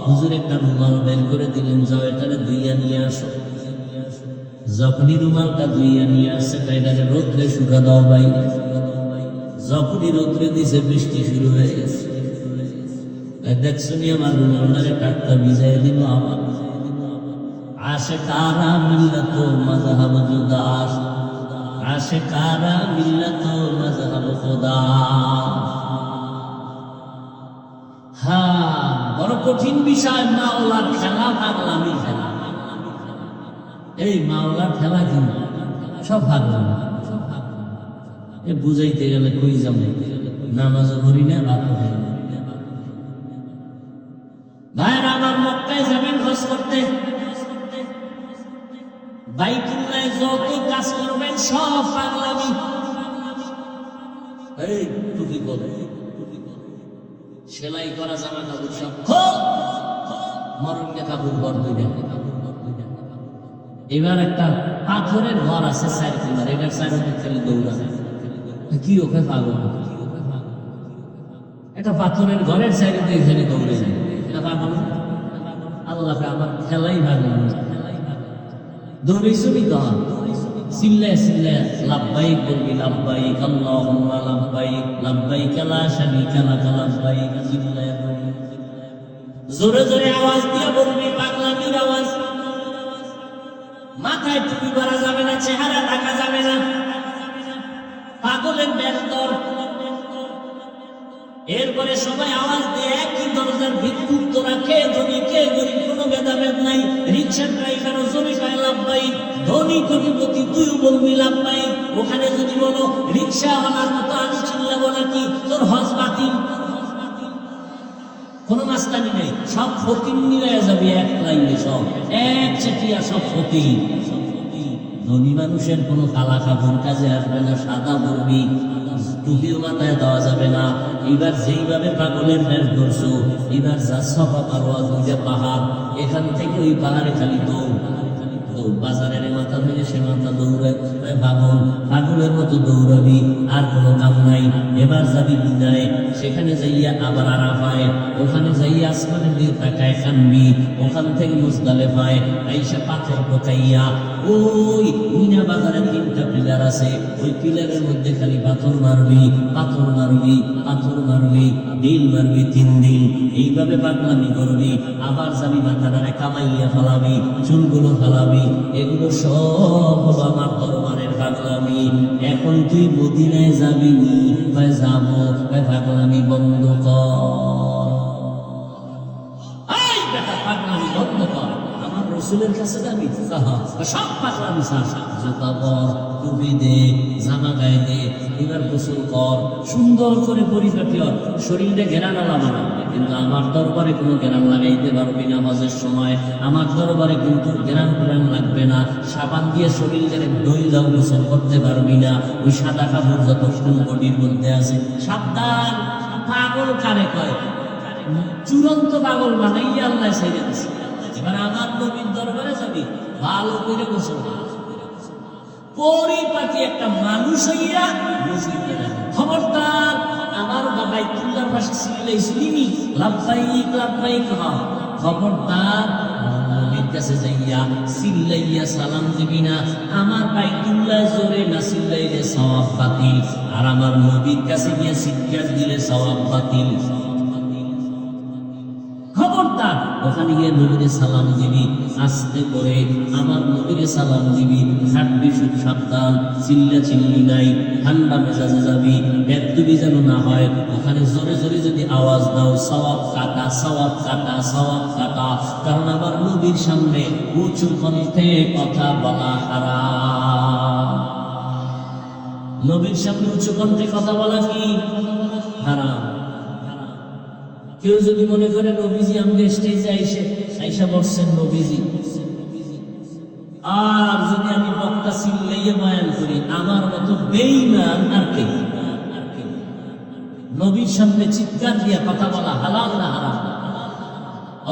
হুজুর একটা রুমাল বের করে দিলেন, যাও এটারে ধুইয়া নিয়ে আসো। যখনই রুমালটা ধুইয়া নিয়ে আসছে, এটাকে রোদ্রে শুকা দাও ভাই। যখনই রোদ্রে দিছে বৃষ্টি শুরু হয়ে গেছে। দেখছো নি আমার রুমালটারে টাটকা ভিজাই দিল। আমার আশিকারা মিল্লাত মাযহাব জুদা, আশিকারা মিল্লাত মাযহাব খোদা। হ্যাঁ, বড় কঠিন বিষয় মাওলার খেলা, পাগলামির খেলা। এই মাওলার খেলা কিন্তু সব পাগলামি। এ বুঝাইতে গেলে কই যাবে, নামাজও পড়ি না, ভাতও খাই না। ভাইরা আমার, মক্কায় যাবেন হজ করতে, বাইতুল্লাহে যত কাজ করবেন সব পাগলামি। এই টুপি বলে, সেলাই করা জামা কাপড় সব খোল, মরণকে কাপড় ঘর দুইটা। এবার একটা পাথরের ঘর আছে 4 কোণার, এটার চারিদিকে খালি দৌড়াবে। কি ওকে পাগল? একটা পাথরের ঘরের চারিদিকে খালি দৌড়ে যায়, এটা পাগল? আল্লাহকে আমার খেলাই ভালো দৌড়েছবি তো চিল্লায় চিল্লায় লাব্বাইক বলবি, লাব্বাইক আল্লাহুম্মা লাব্বাইক, লাব্বাইক লা শারীকা লাক লাব্বাইক, চিল্লায় বলবি, জোরে জোরে আওয়াজ দিয়ে বলবি, পাগলামির আওয়াজ। মাথায় টুপি পরা যাবে না, চেহারা ঢাকা যাবে না, পাগলের বেস্তর। এরপরে সবাই আওয়াজ দিয়ে একই দরজার ভিক্ষুক, তোরা কে ধনী কে গরিব কোনো ভেদাভেদ নাই। রিক্সার ড্রাইভারও জোরে কয় লাব্বাইক, ধনী কোটিপতি তুইও বলবি লাব্বাইক। ওখানে যদি বলো রিক্সাওয়ালার মতো আমি চিল্লাবো নাকি, তোর হজ বাতিল। কোনো মাস্তানি নেই, সব ফকির নিয়ে যাবি এক লাইনে, সব এক চেটিয়া, সব ফকির। ধনী মানুষের কোনো কালা কাপড় কাজে আসবে না, সাদা পরবি, টুপিও মাথায় দেওয়া যাবে না। এবার যেইভাবে পাগলের বেশ ধরছো, এবার যা সফা পারোয়া দুইটা পাহাড়, এখান থেকে ওই পাহাড়ে খালি দৌড়। বাজারের মাথা থেকে সে মাথা দৌড়ায়, পাগল পাগলের মতো দৌড়াবি, আর কোনো কাম নাই। এবার যাবি বিদায়, সেখানে যাইয়া আবার আরাফায়, ওখানে যাইয়া আসমানের দিকে তাকায় কানবি। ওখান থেকে মুজদালিফায় আইসা পাথর পকাইয়া, ওই মিনা বাজারে 3টা পিলার আছে, ওই পিলারের মধ্যে খালি পাথর মারবি, পাথর মারবি, পাথর মারবি, দিল মারবি 3 দিন। এইভাবে পাগলামি করবি। আবার যাবি মাথাটারে কামাইয়া ফেলাবি, চুলগুলো ফেলাবি। এগুলো সব হলো আমার দরবারের পাগলামি। এখন তুই মদিনায় যাবি নি? যাবো। পাগলামি বন্ধ কর, এই বেটা পাগলামি বন্ধ কর। আমার রসুলের কাছে যাবি, সব পাগলামি ছাড়। জুতা পর, টুপি দে, জামা গায়ে দে, এবার গোসল কর, সুন্দর করে পরিপাটি হর, শরীরে ঘেরানো লাগানো। কিন্তু আমার দরবারে কোনো গ্রাম লাগাইতে পারবি না হজের সময়। আমার দরবারে কিন্তু গ্রাম লাগবে না। সাবান দিয়ে শরীরে দইলাও গোসল করতে পারবি না। ওই সাদা কাপড় যত ফুল বডির মধ্যে আছে। সাবধান, পাগল কারে কয়? চূড়ান্ত পাগল বানাইয়া আল্লাহ ছেড়ে দিছে। এবার আমার নবীর দরবারে যাবি, ভালো করে গোসল কর, পরিপাটি একটা মানুষ হইয়া মসজিদে যাবে। খবরদার আমার বাইতুল্লাহর পাশে সিল্লাইছিলি, লাব্বাইক লাব্বাইক, খবরদার নবীর কাছে যাইয়া সিল্লাইয়া সালাম দিবি না। আমার বাইতুল্লাহ জোরে না সিল্লাইলে সওয়াব বাতিল, আর আমার নবীর কাছে গিয়ে চিৎকার দিলে সওয়াব বাতিল। ওখানে গিয়ে নবীরে সালাম দিবি, আস্তে করে আমার নবীরে সালাম দিবি, হাঁটবি খুব সাবধান, চিল্লা চিল্লি নাই, ঠান্ডা মেজাজে যাবি, একদমই যেন না হয়। ওখানে জোরে জোরে যদি আওয়াজ দাও সওয়াব কাটা, সওয়াব কাটা, সওয়াব কাটা। কারণ আমার নবীর সামনে উঁচু কণ্ঠে কথা বলা হারাম। নবীর সামনে উচ্চ কণ্ঠে কথা বলা কি হারাম। কেউ যদি মনে করে নবীজি আমাকে স্টেজে আইসা বসছেন নবীজি, আর যদি আমি বক্তা চিল্লাইয়া বয়ান করি, আমার মতো বেঈমান আর কে? নবীর সামনে চিৎকার দিয়া কথা বলা হালাল না হারাম?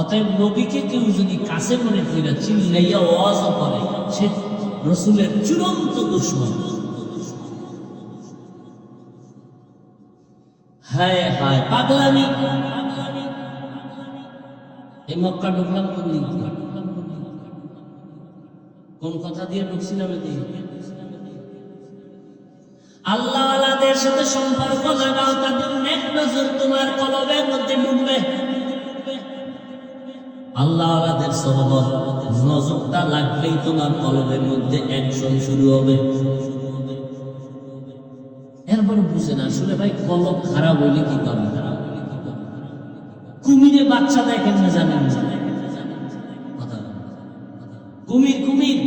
অতএব নবীকে কেউ যদি কাছে মনে করে চিল্লাইয়া ওয়াজও করে, সে রাসূলের চূড়ান্ত দুশমন। হায় হায় পাগলামি। এই মক্কা ঢুকলাম কোন দিক দিয়ে? কোন কথা দিয়ে ঢুকছিলাম? আল্লাহ ওয়ালাদের সাথে সম্পর্ক লাগাও, তাদের নেক নজর তোমার কলবের মধ্যে ঢুকবে। আল্লাহ ওয়ালাদের সহবত নজরটা লাগলেই তোমার কলবের মধ্যে অ্যাকশন শুরু হবে। এরপরে বুঝে না আসলে ভাই কলব খারাপ হইলে কি করবে? কুমিরে বাচ্চা দেয় কেমনে জানেন? কুমির কুমির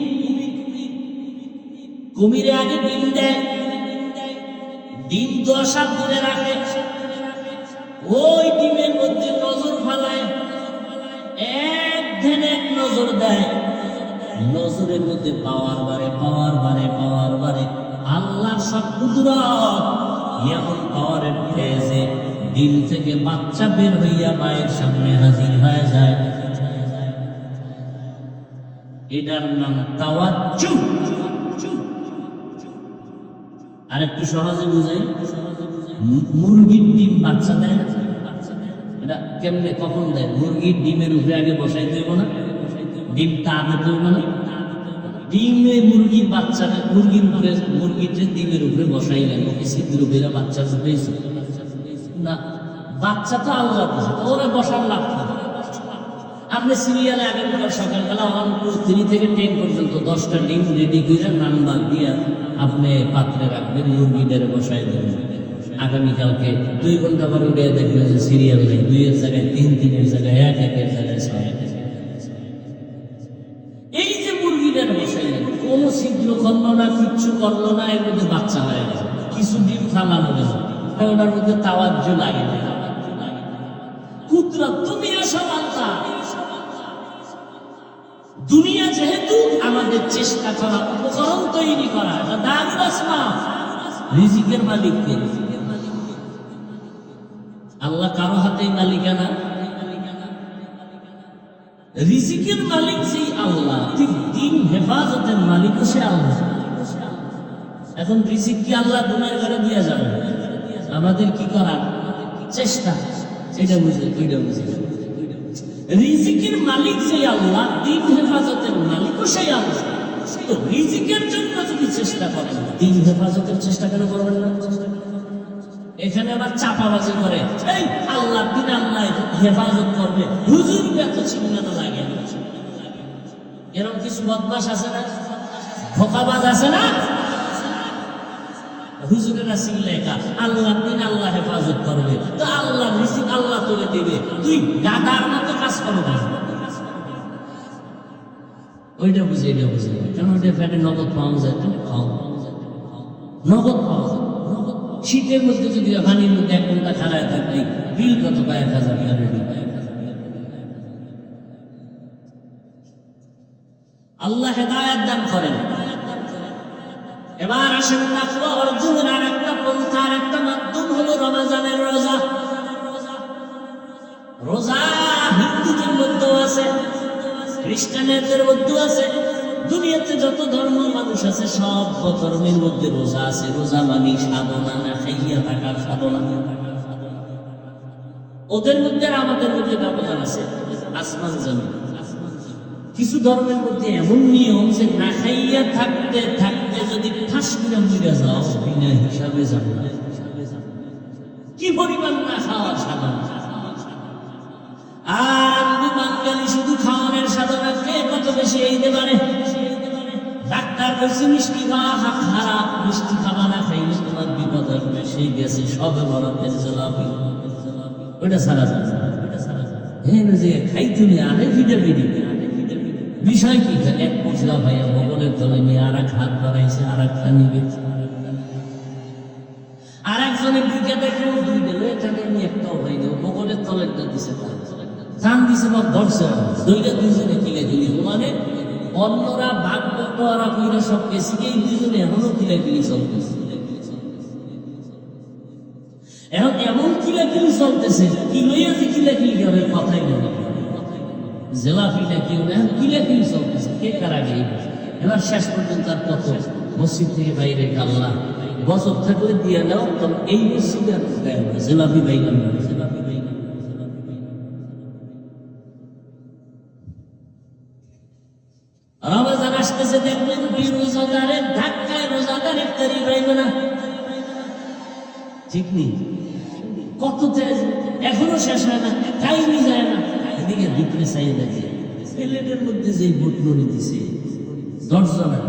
কুমিরে আগে ডিম দেয়, ডিম 10 হাত দূরে রাখে, ওই ডিমের মধ্যে নজর ফেলায়, এক ধ্যানে এক নজর দেয়, নজরের মধ্যে পাওয়ার বাড়ে, পাওয়ার বাড়ে, পাওয়ার বাড়ে। আল্লাহর সব কুদরত এমন পাওয়ারের ফেজে ডিম থেকে বাচ্চা বের হইয়া মায়ের সামনে হাজির হয়ে যায়। এটার নাম তাওয়াজ্জু। আর একটু সহজে বুঝাই, মুরগির ডিম বাচ্চা দেয় না? এটা কেমনে কখন দেয়? মুরগির ডিমের উপরে আগে বসাই দেব না, ডিমটা আগে দেব না, ডিমে মুরগির বাচ্চা, মুরগির উপরে, মুরগির যে ডিমের উপরে বসাইলেন, ওকে সিদ্ধের উপরে বাচ্চা ফুটেছে না? বাচ্চা তো আল্লাহ ওরা বসার লাভ। আপনি সিরিয়ালে আগে সকালবেলা 1 2 3 থেকে 10 পর্যন্ত 10টা ডিম রেডি করে নাম্বার দিয়ে আপনি পাত্রে রাখবেন, মুরগিদের বসাই দেবেন। আগামীকালকে 2 ঘন্টা পরে উঠে দেখবেন যে সিরিয়াল নেই, 2 এর জায়গায় 3, 3 এর জায়গায় 1, 1 এর জায়গায় 6। এই যে মুরগিদের বসাইলেন, কোন ছিদ্র করলো না, কিচ্ছু করলো না, এর মধ্যে বাচ্চা হয়ে গেছে, কিছু ডিম ফালানো গেল, ওটার মধ্যে তাওয়াজ্জু লাগে না। কুদরত তুমি সব আল্লাহ। দুনিয়া যেহেতু আমাদের চেষ্টা করা, উপকরণ তৈরি করা, এটা দারুল আসমা। রিজিকের মালিক কে? আল্লাহ কারো হাতেই মালিকানা। রিজিকের মালিক যেই আল্লাহ, ঠিক দিন হেফাজতের মালিক সে আল্লাহ। এখন রিজিক কি আল্লাহ দুনিয়ার ঘরে দিয়ে যাবে? আমাদের কি করার চেষ্টা, এটা বুঝে, ওইটা বুঝে। রিজিকের মালিক যে আল্লাহ, দিন হেফাজতের মালিক সেই আল্লাহ। তো রিজিকের জন্য যদি চেষ্টা করেন, দিন হেফাজতের চেষ্টা কেন করবেন না? এখানে আবার চাপাবাজি করে, এই আল্লাহ দিন আল্লাহ হেফাজত করবে, হুজুর এত চিন্তা লাগে। এরকম কিছু বদমাশ আছে না, ধোঁকাবাজ আছে না? হুজুরেরা চিল্লাইকা আল্লাহ দিন আল্লাহ হেফাজত করবে, তো আল্লাহ রিজিক আল্লাহ তুলে দেবে, তুই গাদার মতো কাজ করবে। ওইটা বুঝে, এটা বুঝে, কেন ওইটা ফ্যাটে নগদ পাওয়া যায়, তুমি খাও, নগদ পাওয়া যায়। শীতের মধ্যে যদি পানির মধ্যে 1 ঘন্টা খাড়ায় থাকলে বিল কত? 1000 টাকা। আল্লাহ হেদায়েত দান করেন। এবার আসেন তাকওয়া অর্জনের আর একটা পন্থা, আর একটা মাধ্যম হলো রমজানের রোজা। রোজা হিন্দুদের মধ্যেও আছে, খ্রিস্টানদের মধ্যেও আছে, দুনিয়াতে যত ধর্ম মানুষ আছে সব ধর্মের মধ্যে রোজা আছে। রোজা মানে সাধনা, না খাইয়া থাকার সাধনা। ওদের মধ্যে আর আমাদের মধ্যে ব্যবধান আছে আসমান জমিন। কিছু ধর্মের মধ্যে এমন নিয়ম যে না খাইয়া থাকতে থাকতে যদি ঠাস করে মরে যাও, বিনা হিসাবে যাবে। কি পরিমাণ না খাওয়ার সাধনা। আর আমি বাঙালি এইতে পারে। ডাক্তার বলছে মিষ্টি খাওয়া খারাপ, মিষ্টি খাওয়া না খাইলে তোমার বিপদ আসবে। সেই গেছে সবে বরাতের জলাপি, ওইটা সারা যায় হ্যাঁ যে খাই তুমি আরে ফিটে ফিটে বিষয় কি? এক পচলা ভাইয়া বগলের তলে নিয়ে আর এক হাত বাড়াইছে, আর একটা নিবে, আর একজনের দিকে দেখে দুই দিল, এখানে নিয়ে একটাও হয়ে গেল, বগলের তলেরটা দিছে, টান দিছে বা ধরছে, দুইটা দুইজনে কিলে দিলি। মানে অন্যরা ভাগ বটোয়ারা কইরা সব গেছে, এই দুইজনে এখনো কিলাকিলি চলতেছে। এখন এমন কিলাকিলি চলতেছে, কি লইয়া যে কিলাকিলি করে কথাই বলে, জেলাপিটা কি হলে এখন কিলাকিলি চলতেছে, কে কার আগে। এবার শেষ পর্যন্ত আর কত মসজিদ থেকে বাইরে কাল্লা বছর থাকলে দিয়ে দাও, তবে এই মসজিদে আর জেলাপি বাইলাম না, জেলাপি বাইলাম। রমজান আসতেছে, দেখবেন রোজাদারের ধাক্কায় রোজাদার ইফতারি পাইবে না, ঠিক নেই? কত এখনো শেষ হয় না, টাইমই যায় না। এদিকে ভিতরে চাই দেখে প্লেটের মধ্যে যে বটলরি দিছে 10 জনের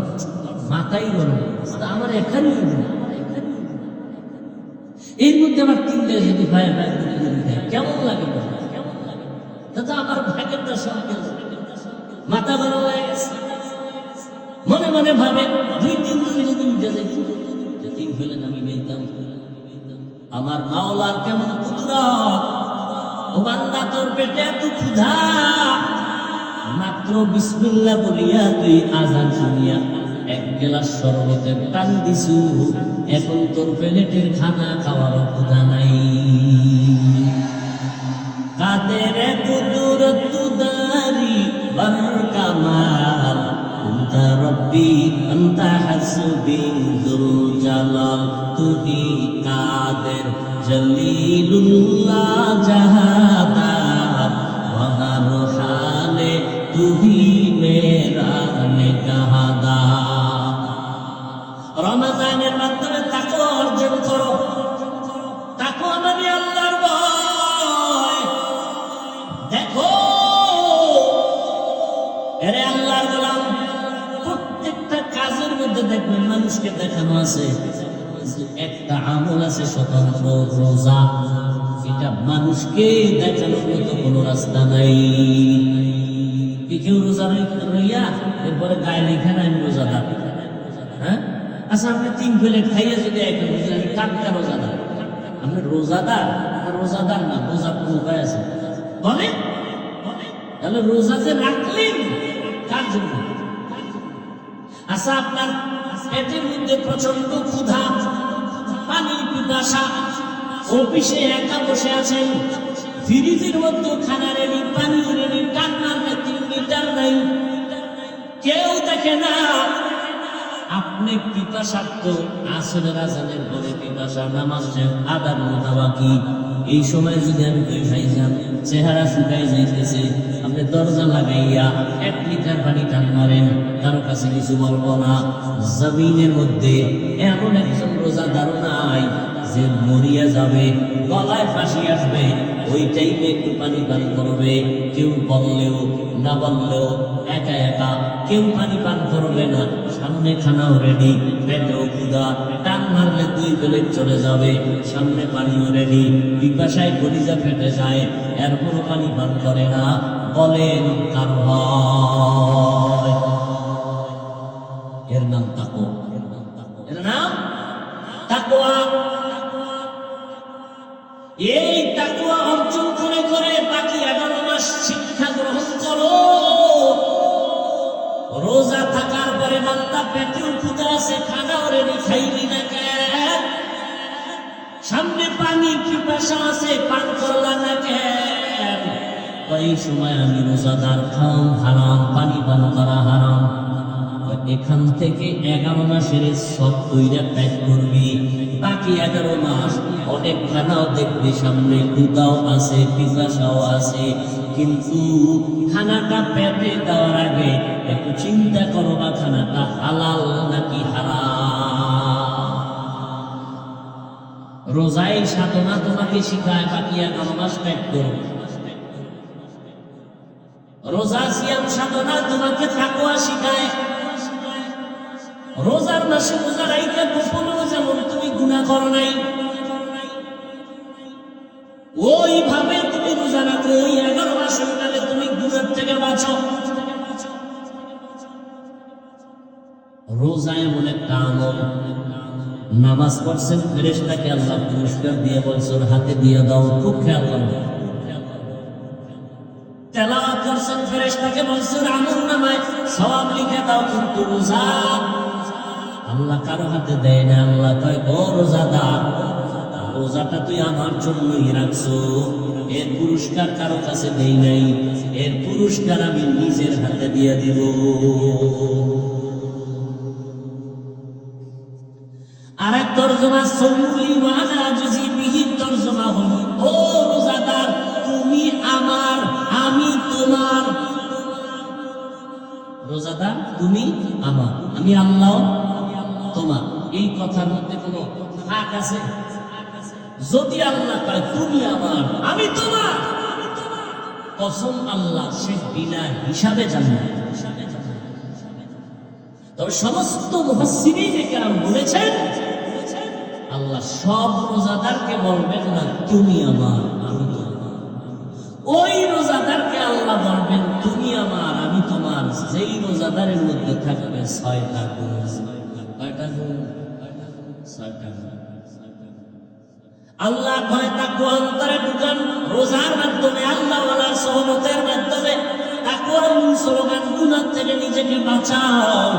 মাথাই গরম, আমার এখানে এর মধ্যে আমার 3টা যদি ভাই ভাই কেমন লাগে? দাদা আমার ভাগেরটা সব মাথা গরম হয়ে গেছে। মনে মনে ভাবে 2-3 দিন যদি উঠে যাই, 3 ফেলেন আমি বেতাম। আমার মাওলার কেমন কুদরত, ও বান্দা তোর পেটে এত ক্ষুধা, মাত্র বিসমিল্লাহ বলিয়া তুই আযান শুনিয়া 1 গ্লাস শরবতের টান দিছু, এখন তোর প্লেটের খানা খাওয়ার ক্ষুধা নাই। কাদের কুদরত তুদারি বর কামাল, আনতা রব্বি আনতা হাসবি যুল জালাল, তুহি কাদের জলিলুল্লাহ জাহাদার, ওয়াহার হালে তুহি মেরা নেকাহাদা। রমজানের মাধ্যমে তাকওয়া অর্জন করো, তাকওয়া মানে আল্লাহর ভয়। দেখো এরে আল্লাহর গোলাম, প্রত্যেকটা কাজের মধ্যে দেখবেন মানুষকে দেখানো আছে একটা আমল আছে স্বতন্ত্র, রোজা। এটা মানুষকে দেখানোর মতো কোনো রাস্তা নাই। কেউ রোজা রইয়া এরপরে গায়ে লেখা নাই আমি রোজাদার। হ্যাঁ আচ্ছা, আপনি 3 প্লেট খাইয়া যদি আমি টাটকা রোজাদার, আপনি রোজাদার? রোজাদার না, রোজা কোনো উপায় আছে বলে? তাহলে রোজা যে রাখলেন কার জন্য? আচ্ছা, আপনার পেটের মধ্যে প্রচন্ড ক্ষুধা, পানির পিপাসা, অফিসে একা বসে আছেন, ফ্রিজের মধ্যে খানা রেডি, পানি রেডি, টান্নার 3 লিটার নাই, কেউ দেখে না। আপনি পিপাসার্থ, আসরের আজানের পরে পিপাসা, নামাজ আদার মোটা বাকি, এই সময় যদি আমি কই খাইলাম, চেহারা শুকাই যাইতেছে, আপনি দরজা লাগাইয়া 1 লিটার পানি টান মারেন, কারো কাছে কিছু বলবো না। জমিনের মধ্যে এমন একজন রোজাদার নাই যে মরিয়া যাবে, গলায় ফাঁসি আসবে, ওই টাইমে একটু পানি পান করবে। কেউ বললেও না বললেও একা একা কেউ পানি পান করবে না। সামনে খানাও রেডি, পেটেও ক্ষুধা, টান মারলে 2 প্লেট চলে যাবে, সামনে পানিও রেডি, পিপাসায় কলিজা ফেটে যায়, এরপরও পানি পান করে না। বলেন কার ভয়? এর নাম তাকওয়া, এর নাম তাকওয়া। এই তাকওয়া অর্জন করে করে বাকি 11 মাস শিক্ষা গ্রহণ করো। রোজা থাকার পরে বান্দা পেটেও ক্ষুধা আছে, খানাও রেডি, খাইবি না কেন? সামনে পানি পিপাসা আছে, পান করলা না কেন? এই সময় আমি রোজাদার, খাও হারাম, পানি পান করা হারাম। এখান থেকে 11 মাসের সব তৈরি প্যাক করবি, বাকি 11 মাস অনেক খানাও দেখবি, সামনে ক্ষুধাও আছে, পিপাসাও আছে, কিন্তু খানাটা পেটে দেওয়ার আগে একটু চিন্তা করো বা খানাটা হালাল নাকি হারাম। রোজাই সাধনা তোমাকে শিখায়, বাকি 11 মাস প্যাক করো। রোজা সিয়াম সাধনা তোমাকে তাকওয়া শিখায়। রোজার মাসে রোজা রাইখা গোপনেও যেমন তুমি গুনাহ করো নাই, ওইভাবে তুমি রোজা রাখো, ওই 11 মাসের কালে তুমি গুনাহ থেকে বাঁচো। রোজা এমন একটা আমল, নামাজ পড়ছেন ফেরেশতাকে আল্লাহ পুরস্কার দিয়ে বলছেন হাতে দিয়ে দাও, খুব খেয়াল করবে। তেলাওয়াত করছেন ফেরেশতাকে বলছেন আমলনামায় সওয়াব লিখে দাও, কিন্তু রোজা আল্লাহ কারো হাতে দেয় না। আল্লাহ কয় ও রোজাদার, রোজাটা তুই আমার জন্যই রাখছো, এর পুরস্কার কারো কাছে দেই নাই, এর পুরস্কার আমি নিজের হাতে দিয়ে দিব। আরেক তরজমা সল্লুলি ওয়া আনা আজজি বিহি তরজমা হলো ও রোজাদার তুমি আমার, আমি তোমার। রোজাদার তুমি আমার, আমি আল্লাহ তোমার। এই কথার মধ্যে কোনো ফাঁক আছে? যদি আল্লাহ কয় তুমি আমার, আমি তোমার, কসম আল্লাহ সে বিনা হিসাবে জানে। তবে সমস্ত মুফাসসিরিনে কেরাম বলেছেন আল্লাহ সব রোজাদারকে বলবেন না তুমি আমার, আমি তোমার। ওই রোজাদারকে আল্লাহ বলবেন তুমি আমার, আমি তোমার। যেই রোজাদারের মধ্যে থাকবে 6টা গুণ। কয়টা গুণ? 6টা গুণ। আল্লাহ কয় তাকওয়া অন্তরে ঢুকান রোজার মাধ্যমে, আল্লাহ ওয়ালার সহবতের মাধ্যমে। তাকওয়ার মূল স্লোগান গুনাহ থেকে নিজেকে বাঁচাও।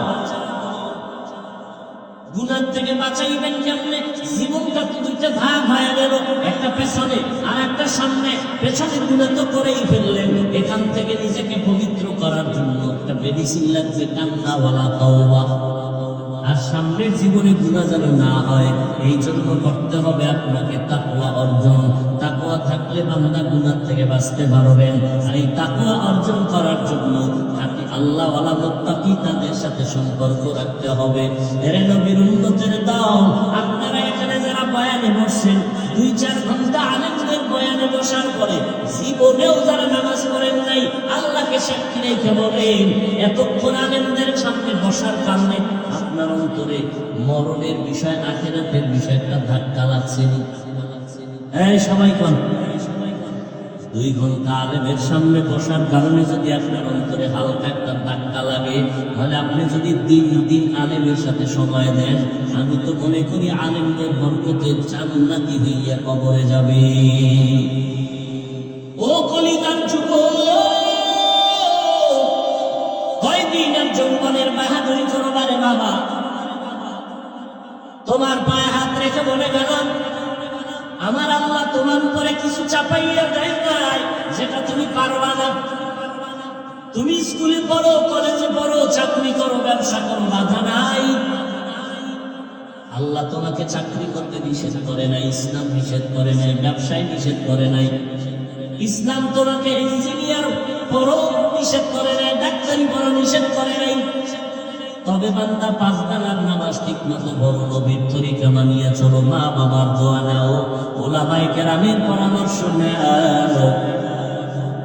গুনাহ থেকে বাঁচাইবেন কেমনে? জীবনটা তো দুইটা ভাগ হয়ে গেল, একটা পেছনে আর একটা সামনে। পেছনে গুনাহ তো করেই ফেললেন, এখান থেকে নিজেকে পবিত্র করার জন্য একটা মেডিসিন লাগবে, কান্না ওয়ালা তাওবা। আর সামনের জীবনে গুনাহ যেন না হয়, এই জন্য করতে হবে আপনাকে তাকওয়া অর্জন। তাকওয়া থাকলে বান্দা গুনাহ থেকে বাঁচতে পারবেন। আর এই তাকওয়া অর্জন করার জন্য খাঁটি আল্লাহ ওয়ালা মুত্তাকি তাদের সাথে সম্পর্ক রাখতে হবে। এর নবীর উম্মতের দল, আপনারা এখানে যারা বয়ানে বসছেন, 2-4 ঘন্টা আলেমদের বয়ানে বসার পরে জীবনেও যারা নামাজ পড়েন নাই, আল্লাহকে সাক্ষী রেখে বলেন এতক্ষণ আলেমদের সামনে বসার কারণে আপনার অন্তরে মরণের বিষয়, আখিরাতের বিষয় একটা ধাক্কা লাগছে। এই সবাই কোন 2 ঘন্টা আলেমের সামনে বসার কারণে যদি আপনার অন্তরে হালকা একটা ধাক্কা লাগে, তাহলে আপনি যদি দিন আলেমের সাথে সময় দেন, আমি তো মনে করি আলেমদের বরকতে জান্নাতি হইয়া কবরে যাবে। ও কলিকার যুবক, কয়দিন আর যৌবনের বাহাদুরি করবারে বাবা, তোমার পায়ে হাত রেখে বলে গেলাম আমার আল্লাহ তোমার উপরে কিছু চাপাইয়া দেয় নাই যেটা তুমি পারবা না। তুমি স্কুলে পড়ো, কলেজে পড়ো, চাকরি করো, ব্যবসা করো, বাধা নাই। আল্লাহ তোমাকে চাকরি করতে নিষেধ করে নাই, ইসলাম নিষেধ করে নাই, ব্যবসায় নিষেধ করে নাই। ইসলাম তোমাকে ইঞ্জিনিয়ার পড়ো নিষেধ করে নাই, ডাক্তারি পড়ো নিষেধ করে নাই। তবে বান্দা 5 বেলার নামাজ ঠিক মতো বড়, নবীর তরিকা মানিয়া চলো, মা বাবার দোয়া নাও, ওলামায়ে কেরামের পরামর্শ নাও।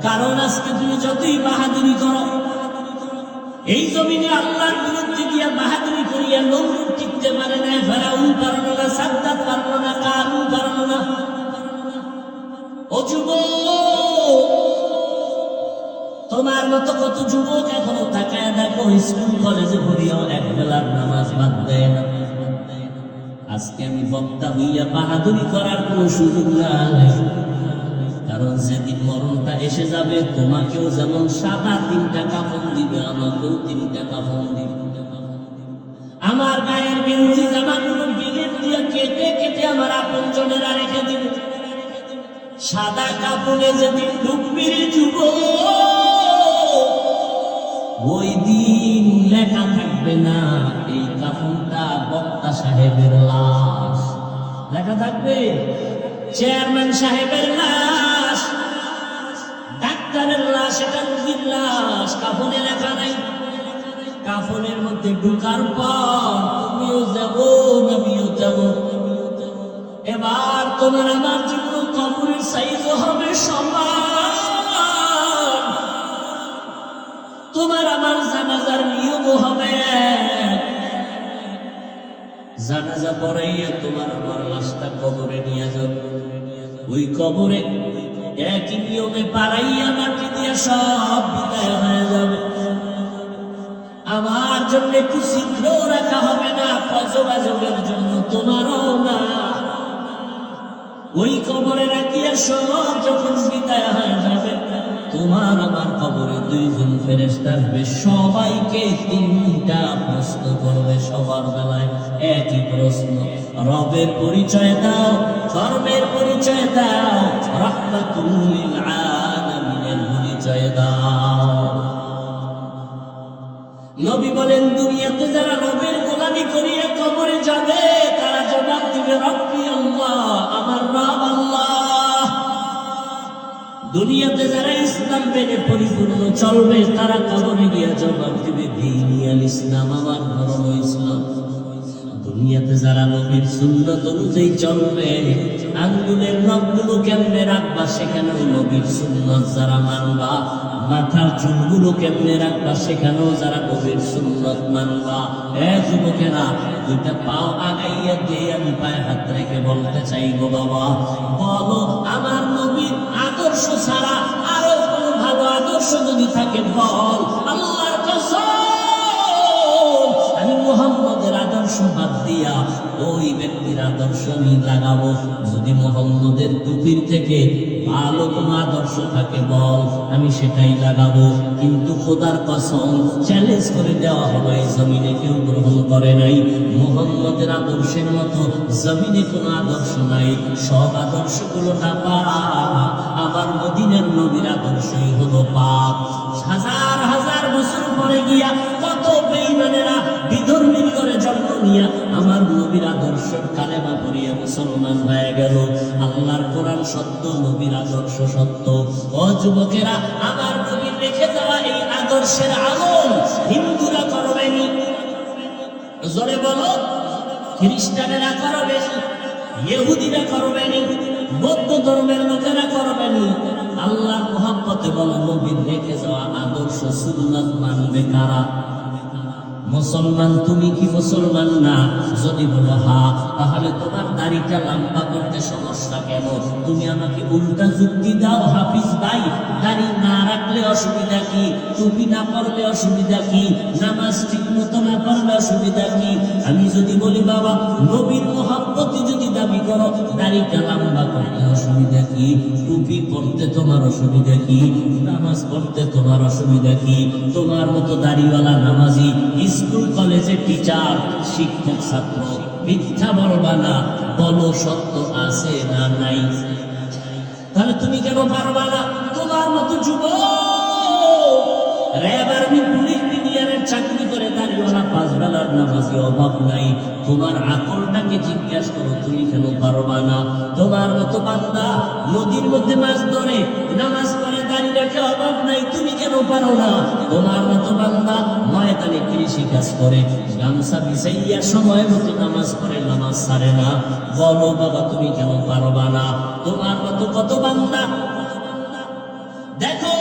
কারণ আজকে তুমি যতই বাহাদুরি করো, এই জমিনে আল্লাহর বিরুদ্ধে গিয়া বাহাদুরি করিয়া নমরুদ টিকতে পারে না, ফেরাউন পারল না, সাদ্দাত পারল না, কারুন পারল না। ও যুবক, তোমার মতো কত যুবক এখনো তাকায় দেখো, স্কুল কলেজে পড়িয়াও 1 বেলার নামাজ বাদ দেয় না। আজকে আমি বক্তা হইয়া বাহাদুরি করার কোনো সুযোগ নাই, কারণ যেদিন মরণটা এসে যাবে তোমাকেও যেমন সাদা 3টা কাফন দিবে, আমাকেও 3টা কাফন দিবে। আমার গায়ের গেঞ্জি জামাগুলো বিলেট দিয়ে কেটে কেটে আমার আপনজনেরা রেখে দিবে। সাদা কাপড়ে যেদিন ঢুকবি যুবক, ওই দিন লেখা থাকবে না এই কাফনটা বক্তা সাহেবের লাশ, লেখা থাকবে চেয়ারম্যান সাহেবের লাশ, ডাক্তারের লাশ, এটা রোগীর লাশ। কাফনে লেখা নাই। কাফনের মধ্যে ঢুকার পর তুমিও যাব, নবীও যাব। এবার তোমার আমার জন্য কবরের সাইজ হবে সমান। জানাজা পড়াইয়া তোমার আমার লাশটা কবরে নিয়ে যাবে। ওই কবরে একই নিয়মে পাড়াইয়া মাটি দিয়ে সব বিদায় হয়ে যাবে। আমার জন্য একটু শীঘ্র রাখা হবে না, যোগাযোগের জন্য তোমারও না। ওই কবরে রাখিয়া সব যখন বিদায় হয়ে যাবে, তোমার আমার কবরে দুইজন ফেরেশতা আসবে, সবাইকে তিনটা প্রশ্ন করবে। সবার বেলায় একই প্রশ্ন, রবের পরিচয় দাও, ধর্মের পরিচয় দাও, রাহমাতুল লিল আলামিনের পরিচয় দাও। নবী বলেন, দুনিয়াতে যারা রবের গোলামি করিয়া কবরে যাবে তারা জবাব দিবে, রব্বি আল্লাহ, আমার রব আল্লাহ। দুনিয়াতে যারা ইসলাম মেনে পরিপূর্ণ চলবে তারা কবরে গিয়া জবাব দিবে, দীনিয়াল ইসলাম, আমার ধর্ম ইসলাম। দুনিয়াতে যারা নবীর সুন্নাত অনুযায়ী চলবে, আঙ্গুলের নখগুলো কেমনে রাখবা সেখানেও নবীর সুন্নাত যারা মানবা, মাথার চুলগুলো কেমনে রাখবা সেখানেও যারা নবীর সুন্নাত মানবা। যুবকেরা, দুইটা পাও আগাইয়া দিয়ে আমি পায়ে হাত রেখে বলতে চাইবো, বাবা বলো, আমার নবীর আদর্শ ছাড়া আরো কোনো ভালো আদর্শ যদি থাকে বল। আল্লাহর কসম, আমি মুহাম্মদের আদর্শ বাদ দিয়া ওই ব্যক্তির আদর্শ আমি লাগাবো। যদি মুহাম্মদের টুপির থেকে ভালো কোনো আদর্শ থাকে বল, আমি সেটাই লাগাবো। কিন্তু খোদার কসম, চ্যালেঞ্জ করে দেওয়া হলো, এই জমিনে কেউ গ্রহণ করে নাই। মুহাম্মদের আদর্শের মতো জমিনে কোনো আদর্শ নাই। সব আদর্শগুলো পাপ, আবার মদিনার নবীর আদর্শই হলো পাপ। হাজার হাজার বছর পরে গিয়া কত বেঈমানেরা বিধর্মীর করে জন্ম নিয়া আমার নবীর আদর্শ কালেমা পড়িয়া মুসলমান হয়ে গেল। আল্লাহর কোরআন সত্য, নবীর আদর্শ সত্য। ও যুবকেরা, আমার নবীর রেখে দেওয়া এই আদর্শের আমল হিন্দুরা করবেনি, জোরে বলো, খ্রিস্টানেরা করবেনি, ইহুদিরা করবেনি, বৌদ্ধ ধর্মের লোকেরা করবেনি। আল্লাহর মুহাব্বতে বলো, নবীর রেখে যাওয়া আদর্শ সুন্নাত মানবে কারা? মুসলমান। তুমি কি মুসলমান না? যদি বলো হ্যাঁ, তাহলে তোমার দাড়িটা লম্বা করতে সমস্যা কেন? তুমি আমাকে উল্টা যুক্তি দাও, হাফিজ ভাই, দাড়ি না রাখলে অসুবিধা কি? টুপি না পরলে অসুবিধা কি? নামাজ ঠিক মতো না পড়লে অসুবিধা কি? আমি যদি বলি বাবা, নবীর মুহাব্বতি যদি দাবি করো, দাড়িটা লম্বা করতে অসুবিধা কি? টুপি পরতে তোমার অসুবিধা কি? নামাজ পড়তে তোমার অসুবিধা কি? তোমার মতো দাড়িওয়ালা নামাজি স্কুল কলেজে টিচার, শিক্ষক, ছাত্র, মিথ্যা বলবা না, বলো সত্য আছে না নাই। তাহলে তুমি কেন পারবা না? তোমার মতো যুবক র্যাব, আর্মি, পুলিশ, বিডিআরের চাকরি করে দাড়িওয়ালা পাঁচ বেলার নামাজি অভাব নাই। তোমার আকলটাকে জিজ্ঞাসা করো, তুমি কেন পারবা না? তোমার মতো বান্দা নদীর মধ্যে মাছ ধরে, নামাজ পড়ে, দাড়ি রাখে, অভাব নাই, তুমি কেন পারো না? তোমার মতো বান্দা ময়দানে কৃষি কাজ করে, গামছা বিছাইয়া সময় মতো নামাজ পড়ে, নামাজ ছাড়ে না। বলো বাবা, তুমি কেন পারবা না? তোমার মতো কত বান্দা দেখো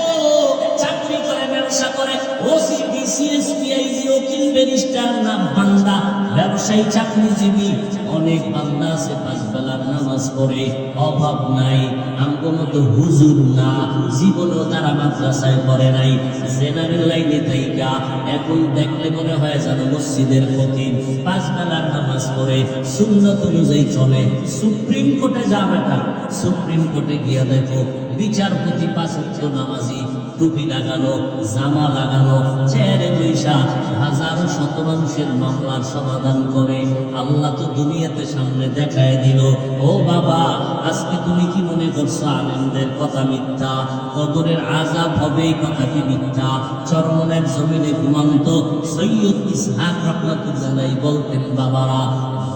চাকরি করে, ব্যবসা করে, ওসি, ডিসি, এসপি, আইজি, উকিল, ব্যারিস্টার, না বান্দা ব্যবসায়ী, চাকরিজীবী, অনেক বান্দা আছে পাঁচ বেলার নামাজ পড়ে, অভাব নাই। আমগো মতো হুজুর না, জীবনেও তারা মাদ্রাসায় পড়ে নাই, জেনারেল লাইনে থাইকা এখন দেখলে মনে হয় যেন মসজিদের খতিব, পাঁচ বেলার নামাজ পড়ে, সুন্নাত অনুযায়ী চলে। সুপ্রিম কোর্টে যা বেটা, সুপ্রিম কোর্টে গিয়া দেখো বিচারপতি পাঁচ ওয়াক্ত নামাজি, টুপি লাগানো, জামা লাগানো, চেয়ারে বৈশা হাজারো শত মানুষের মামলার সমাধান করে। আল্লাহ তো দুনিয়াতে সামনে দেখায় দিল। ও বাবা, আজকে তুমি কি মনে করছো আলেমদের কথা মিথ্যা? কবরের আযাব হবে এই কথা কি মিথ্যা? চরমনের জমিনে ঘুমন্ত সৈয়দ ইসহাক রাহমাতুল্লাহ আলাইহি বলতেন, বাবারা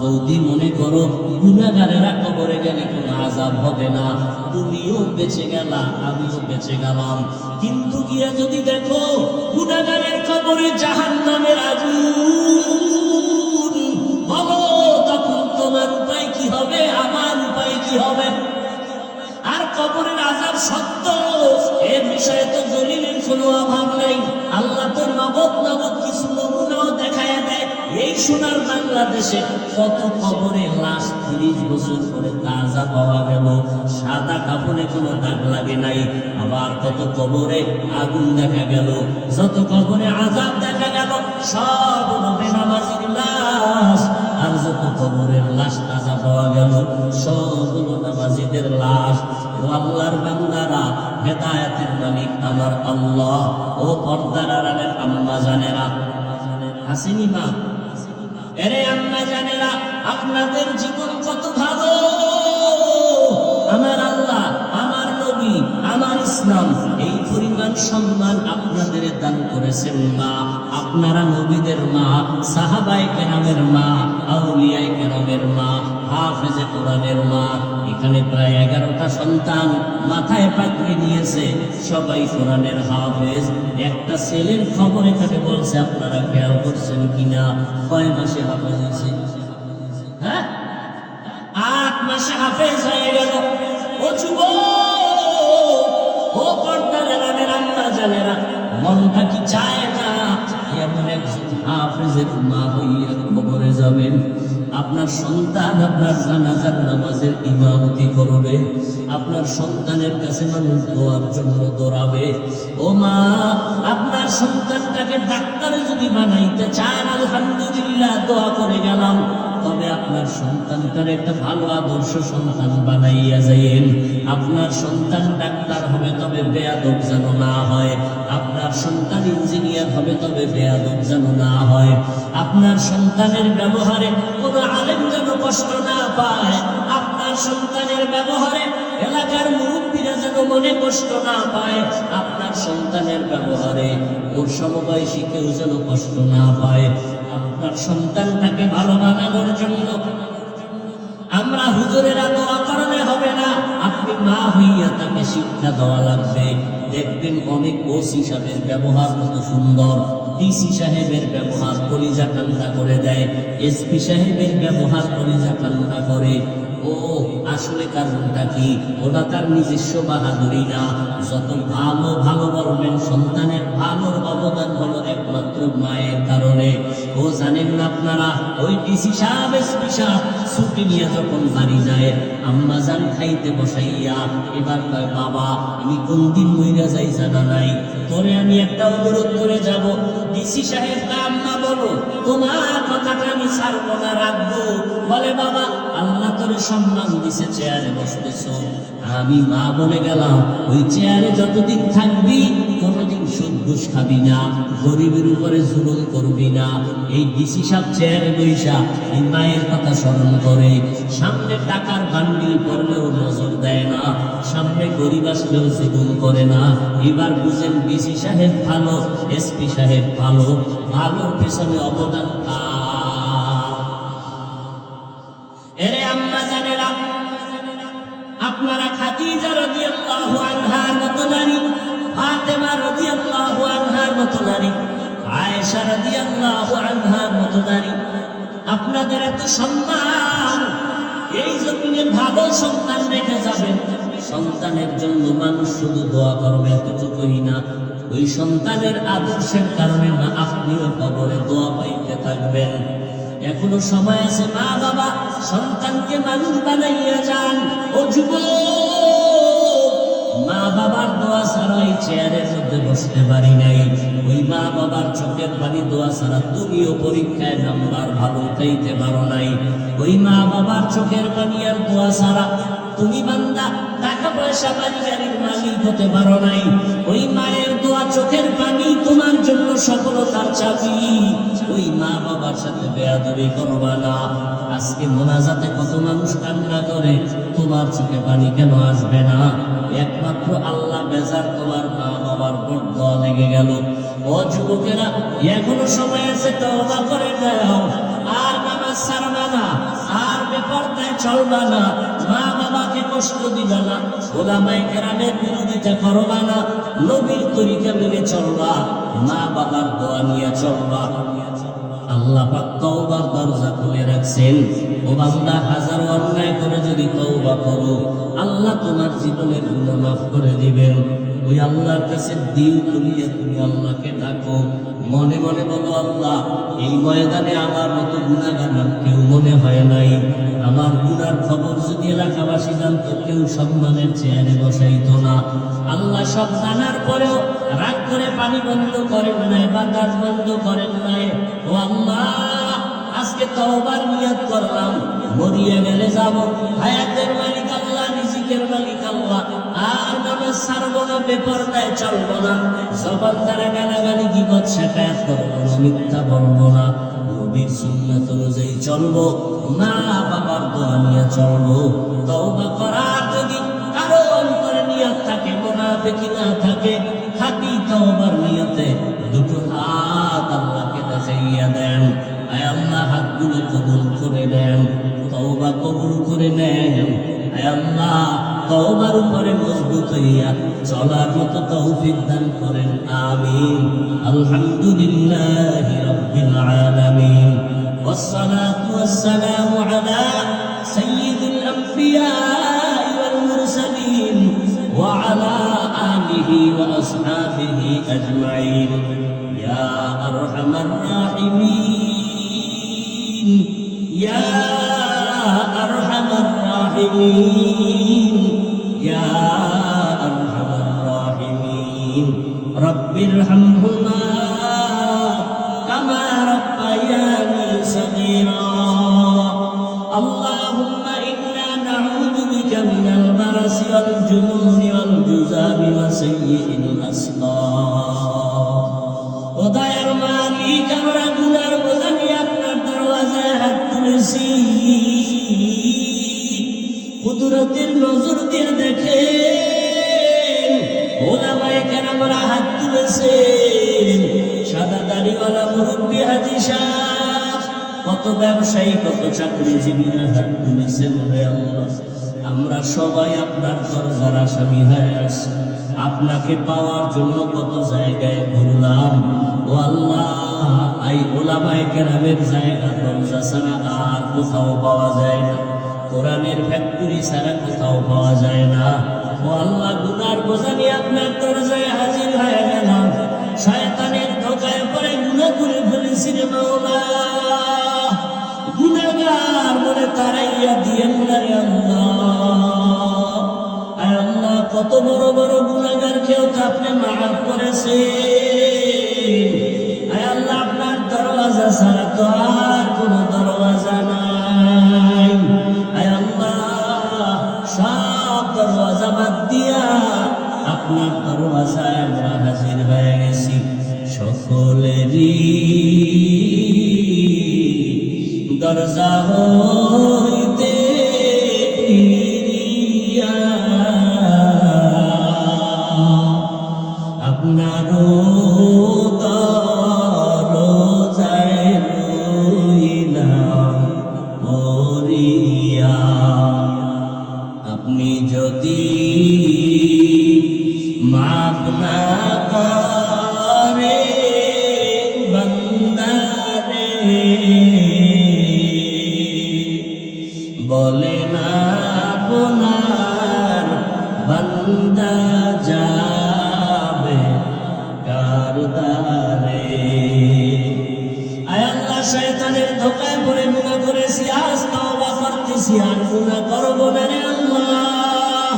যদি মনে করো গুনাহগারেরা কবরে গেলে কোনো আযাব হবে না, তুমিও বেঁচে গেলা, আমিও বেঁচে গেলাম। কিন্তু গিয়া যদি দেখো গুনাহগারের কবরে জাহান্নামের আগুন, বলো তখন তোমার উপায় কি হবে? আমার উপায় কি হবে? আর কবরের আযাব সত্য, এর বিষয়ে তো দলিলের কোনো অভাব নাই। আল্লাহ তো নগদ নগদ কিছু নমুনাও দেখায় দেয়। এই সোনার বাংলাদেশে কত কবরে লাশ 30 বছর পরে তাজা পাওয়া গেল, সাদা কাপড়ে কোনো দাগ লাগে নাই। আবার কত কবরে আগুন দেখা গেল, যত কবরে আযাব দেখা গেল সব হলো বেনামাজির লাশ। আর যত কবরের লাশ তাজা পাওয়া গেল সব হলো নামাজিদের লাশ। ও আল্লাহর বান্দারা, হেদায়েতের মালিক আমার আল্লাহ। ও পর্দার আড়ালের আম্মা জানেরা, আসেনি মা? এরে আম্মা জানেরা, আপনাদের জীবন কত ভালো। আমার আল্লাহ, আমার নবী, আমার ইসলাম এই পরিমাণ সম্মান আপনাদের দান করেছেন মা। আপনারা নবীদের মা, সাহাবায়ে কেরামের মা, আউলিয়ায়ে কেরামের মা, হাফেজে কোরআনের মা। এখানে প্রায় 11টা সন্তান মাথায় পাগড়ি নিয়েছে, সবাই কোরআনের হাফেজ। একটা ছেলের খবর এখানে বলছে, আপনারা খেয়াল করছেন কিনা? কয় মাসে হাফেজ হয়েছে? হ্যাঁ, 8 মাসে হাফেজ হয়ে গেল। ও যুবক, ও পর্দার আড়ালের আম্মা জানেরা, মনটা কি চায় না এমন একজন হাফেজের মা হইয়া কবরে যাবেন? আপনার সন্তান আপনার জানাজার নামাজের ইমামতি করবে, আপনার সন্তানের কাছে মানুষ দোয়ার জন্য দৌড়াবে। ও মা, আপনার সন্তানটাকে ডাক্তারে যদি বানাইতে চান, আলহামদুলিল্লাহ, দোয়া করে গেলাম। তবে আপনার সন্তানটার একটা ভালো আদর্শ সন্তান বানাইয়া যাইয়েন। আপনার সন্তান ডাক্তার হবে, তবে বেয়াদব যেন না হয়। আপনার সন্তান ইঞ্জিনিয়ার হবে, তবে বেয়াদব যেন না হয়। আপনার সন্তানের ব্যবহারে কোনো আলেম যেন কষ্ট না পায়। আপনার সন্তানের ব্যবহারে এলাকার মুরব্বীরা যেন মনে কষ্ট না পায়। আপনার সন্তানের ব্যবহারে ওর সমবয়সী কেউ যেন কষ্ট না পায়। আপনার সন্তানটাকে ভালো বানানোর জন্য আমরা হুজুরেরা দোয়া করলে হবে না, আপনি মা হইয়া তাকে শিক্ষা দেওয়া লাগবে। দেখবেন অনেক ওসি সাহেবের ব্যবহার কত সুন্দর, ডিসি সাহেবের ব্যবহার কলিজা ঠান্ডা করে দেয়, এসপি সাহেবের ব্যবহার কলিজা ঠান্ডা করে। ও আসলে কারণটা কি? ওটা তার নিজস্ব বাহাদুরি না। যত ভালো ভালো বলবেন, সন্তানের ভালোর অবদান হলো একমাত্র মায়ের কারণে। ও জানেন না আপনারা, ওই ডিসি সাহেব, এসপি সাহেব ছুটি নিয়ে যখন বাড়ি যায়, আম্মা জান খাইতে বসাইয়া এবার কয়, বাবা আমি কোন দিন মইরা যাই জানা নাই, তোরে আমি একটা অনুরোধ করে যাব। ডিসি সাহেব কা, আম্মা বলো, তোমার কথাটা আমি ছাড়বো না, রাখবো। বলে, বাবা আল্লাহ তোরে সম্মান দিছে, চেয়ারে বসতেছো। আমি মা বলে গেলাম, ওই চেয়ারে যতদিন থাকবি কোনোদিন সুদ ঘুষ খাবি না, গরিবের উপরে জুলুম করবি না। এই ডিসি সাহেব চেয়ারে বৈশা এই মায়ের কথা স্মরণ করে। সামনে টাকার বান্ডিল পড়লেও নজর দেয় না, সামনে গরিব আসলেও জুলুম করে না। এবার বুঝেন ডিসি সাহেব ভালো, এসপি সাহেব ভালো, ভালোর পেছনে অবদান এরে আম্মা জানেরা, আপনারা খাদিজা রাদিয়াল্লাহু আনহার মতো নারী, ফাতেমা রাদিয়াল্লাহু আনহার মতো নারী, আয়েশা রাদিয়াল্লাহু আনহার মতো নারী, আপনাদের এত সম্মান। এই জমিনে ভালো সন্তান রেখে যাবেন। সন্তানের জন্য মানুষ শুধু দোয়া করবে এতটুকুই না, ওই সন্তানের আদর্শের কারণে না আপনিও কবরে দোয়া পাইতে থাকবেন। এখনো সময় আছে, মা বাবা সন্তানকে মানুষ বানাইয়া যান। ও যুবক, মা বাবার দোয়া ছাড়া এই চেয়ারের মধ্যে বসতে পারি নাই। ওই মা বাবার চোখের পানি দোয়া ছাড়া তুমিও পরীক্ষায় নাম্বার ভালো উঠাইতে পারো নাই। ওই মা বাবার চোখের পানি আর দোয়া ছাড়া তুমি বান্দা টাকা পয়সা বাড়ি গাড়ির মালিক হতে পারো নাই। ওই মায়ের দোয়া, চোখের পানি তোমার জন্য সফলতার চাবি। ওই মা বাবার সাথে বেয়াদবি করবা না। আজকে মোনাজাতে কত মানুষ কান্না করে, তোমার চোখে পানি কেন আসবে না? একমাত্র আল্লাহ বেজার, তোমার মা বাবার বড় লেগে গেল। ও যুবকেরা, এখনো সময় আছে, তওবা করে নাও। আর নামাজ ছাড়বা না, আর বেপরদায় চলবা না, মা বাবাকে কষ্ট দিবা না, ওলামায়ে কেরামের বিরোধিতা করবা না, নবীর তরিকা মেনে চলবা, মা বাবার দোয়া নিয়ে চলবা। আল্লাহ পাক তওবার দরজা খুলে রাখছেন। ও বান্দা, হাজারো অন্যায় করে যদি তওবা করো, আল্লাহ তোমার জীবনের গুনাহ মাফ করে দিবেন। ওই আল্লাহর কাছে দিল খুলিয়ে তুমি আল্লাহকে ডাকো, মনে মনে বলো, আল্লাহ এই ময়দানে আমার মতো গুনাহগার আর কেউ মনে হয় নাই। আমার গুনার খবর যদি এলাকাবাসী জানতো, কেউ সম্মানের চেয়ারে বসাইতো না। আল্লাহ সব জানার পরেও রাগ করে পানি বন্ধ করেন নাই, বাতাস বন্ধ করেন নাই। ও আল্লাহ, আজকে তওবার নিয়ত করলাম, মরিয়া গেলে যাব। হায়াতের মালিক আল্লাহ, রিজিকের মালিক আল্লাহ। আর নামাজ ছাড়বো না, বেপরদায় চলবো না, জবান দ্বারা গালাগালি গীবত শিকায়াত করবো না, মিথ্যা বলবো না, নবীর সুন্নাত অনুযায়ী চলবো, মা বাবার দোয়া নিয়ে চলবো। তওবা করার যদি কারো অন্তরে নিয়ত থাকে, মুনাফিকি না থাকে, খাঁটি তওবার নিয়তে দুটো হাত আল্লাহকে দেখাইয়া দেন। আয় আল্লাহ, হাতগুলো কবুল করে নেন, তওবা কবুল করে নেন। আয় আল্লাহ, তওবার উপরে মজবুত হইয়া চলার মতো তৌফিক দান করেন, আমিন। আলহামদুলিল্লাহি রাব্বিল আলামিন, ওয়াসসালাতু ওয়াসসালামু আলা সাইয়্যিদিল আমবিয়া ওয়াল মুরসালিন ওয়া আলা আলিহি ওয়া আসহাবিহি আজমাইন। ইয়া আরহামার রাহিমিন, ইয়া আরহামার রাহিমিন, ইয়া আরহামার রাহিমিন। রব্বিরহামহুমা কামা রাব্বায়ানি সগীরা। আল্লাহুম্মা ইন্না নাউযু বিকা মিনাল বারাসি ওয়াল জুনুনি ওয়াল জুযামি ওয়া সাইয়্যিল আসকাম। ও দয়ার মালিক, আমরা গুনার বোঝা নিয়ে আপনার দরওয়াজায় হাত তুলেছি। কুদরতের নজর দিয়ে দেখেন, ওলামায়ে কেরামরা হাত তুলেছেন। সাদা দাড়িওয়ালা মুরব্বী হাজী সাহেব, কত ব্যবসায়ী, কত চাকরিজীবীরা হাত তুলেছেন। রে আল্লাহ, আমরা সবাই আপনার দরজার আসামি হয়ে আছি। আপনাকে পাওয়ার জন্য কত জায়গায় ঘুরলাম। ও আল্লাহ, এই ওলামায়ে কেরামের জায়গা দরজা ছাড়া আর কোথাও পাওয়া যায় না, কোরআনের ফ্যাক্টরি ছাড়া কোথাও পাওয়া যায় না। ও আল্লাহ, গুনার বোঝা নিয়ে আপনার দরজায় হাজির হয়ে গেলাম। শয়তানের ধোঁকায় পড়ে গুনাহ করে ফেলেছি রে মাওলা। গুনাহগার বলে তারাইয়া দিয়েন না রে আল্লাহ। আয় আল্লাহ, কত বড় বড় গুনাহগারকেও তো আপনি মাফ করেছেন। আয় আল্লাহ, আপনার দরওয়াজা ছাড়া তো আর কোনো দরওয়াজা নাই। আয় আল্লাহ, সব দরওয়াজা বাদ দিয়া আপনার দরওয়াজায় আমরা হাজির হয়ে গেছি। সকলেরই দরজা হইতে ফিরিয়া আপনারও দরজায় রইলাম মরিয়া। আপনি যদি মাফ না করেন বান্দারে, বলে না আপনার বান্দা যাবে কার দ্বারে। আয় আল্লাহ, শয়তানের ধোঁকায় পড়ে গুনাহ করেছি, আজ তওবা করতেছি, আর গুনাহ করব না রে আল্লাহ।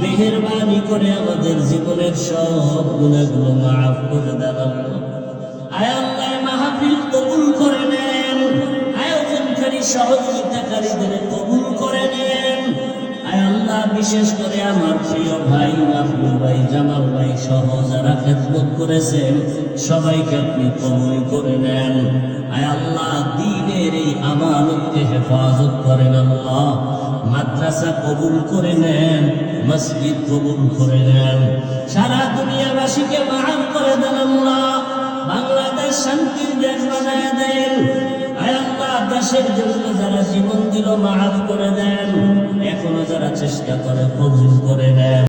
মেহেরবানি করে আমাদের জীবনের সব গুনাহগুলো মাফ করে দেন আল্লাহ। আয় আল্লাহ, মাহফিল কবুল করে নেন, আয়োজনকারী সহযোগিতাকারীদের কবুল করে নেন। আয় আল্লাহ, বিশেষ করে আমার প্রিয় ভাই মাহবুব ভাই, জামাল ভাই সহ যারা খেদমত করেছেন, সবাইকে আপনি কবুল করে নেন। আয় আল্লাহ, দ্বীনের এই আমানতকে হেফাজত করেন আল্লাহ। মাদ্রাসা কবুল করে নেন, মসজিদ কবুল করে নেন। সারা দুনিয়াবাসীকে মাফ করে দেন আল্লাহ। বাংলাদেশ শান্তির দেশ বানায় দেন। আয় আল্লাহ, দেশের জন্য যারা জীবন দিল মাফ করে দেন, এখনো যারা চেষ্টা করে কবুল করে নেন।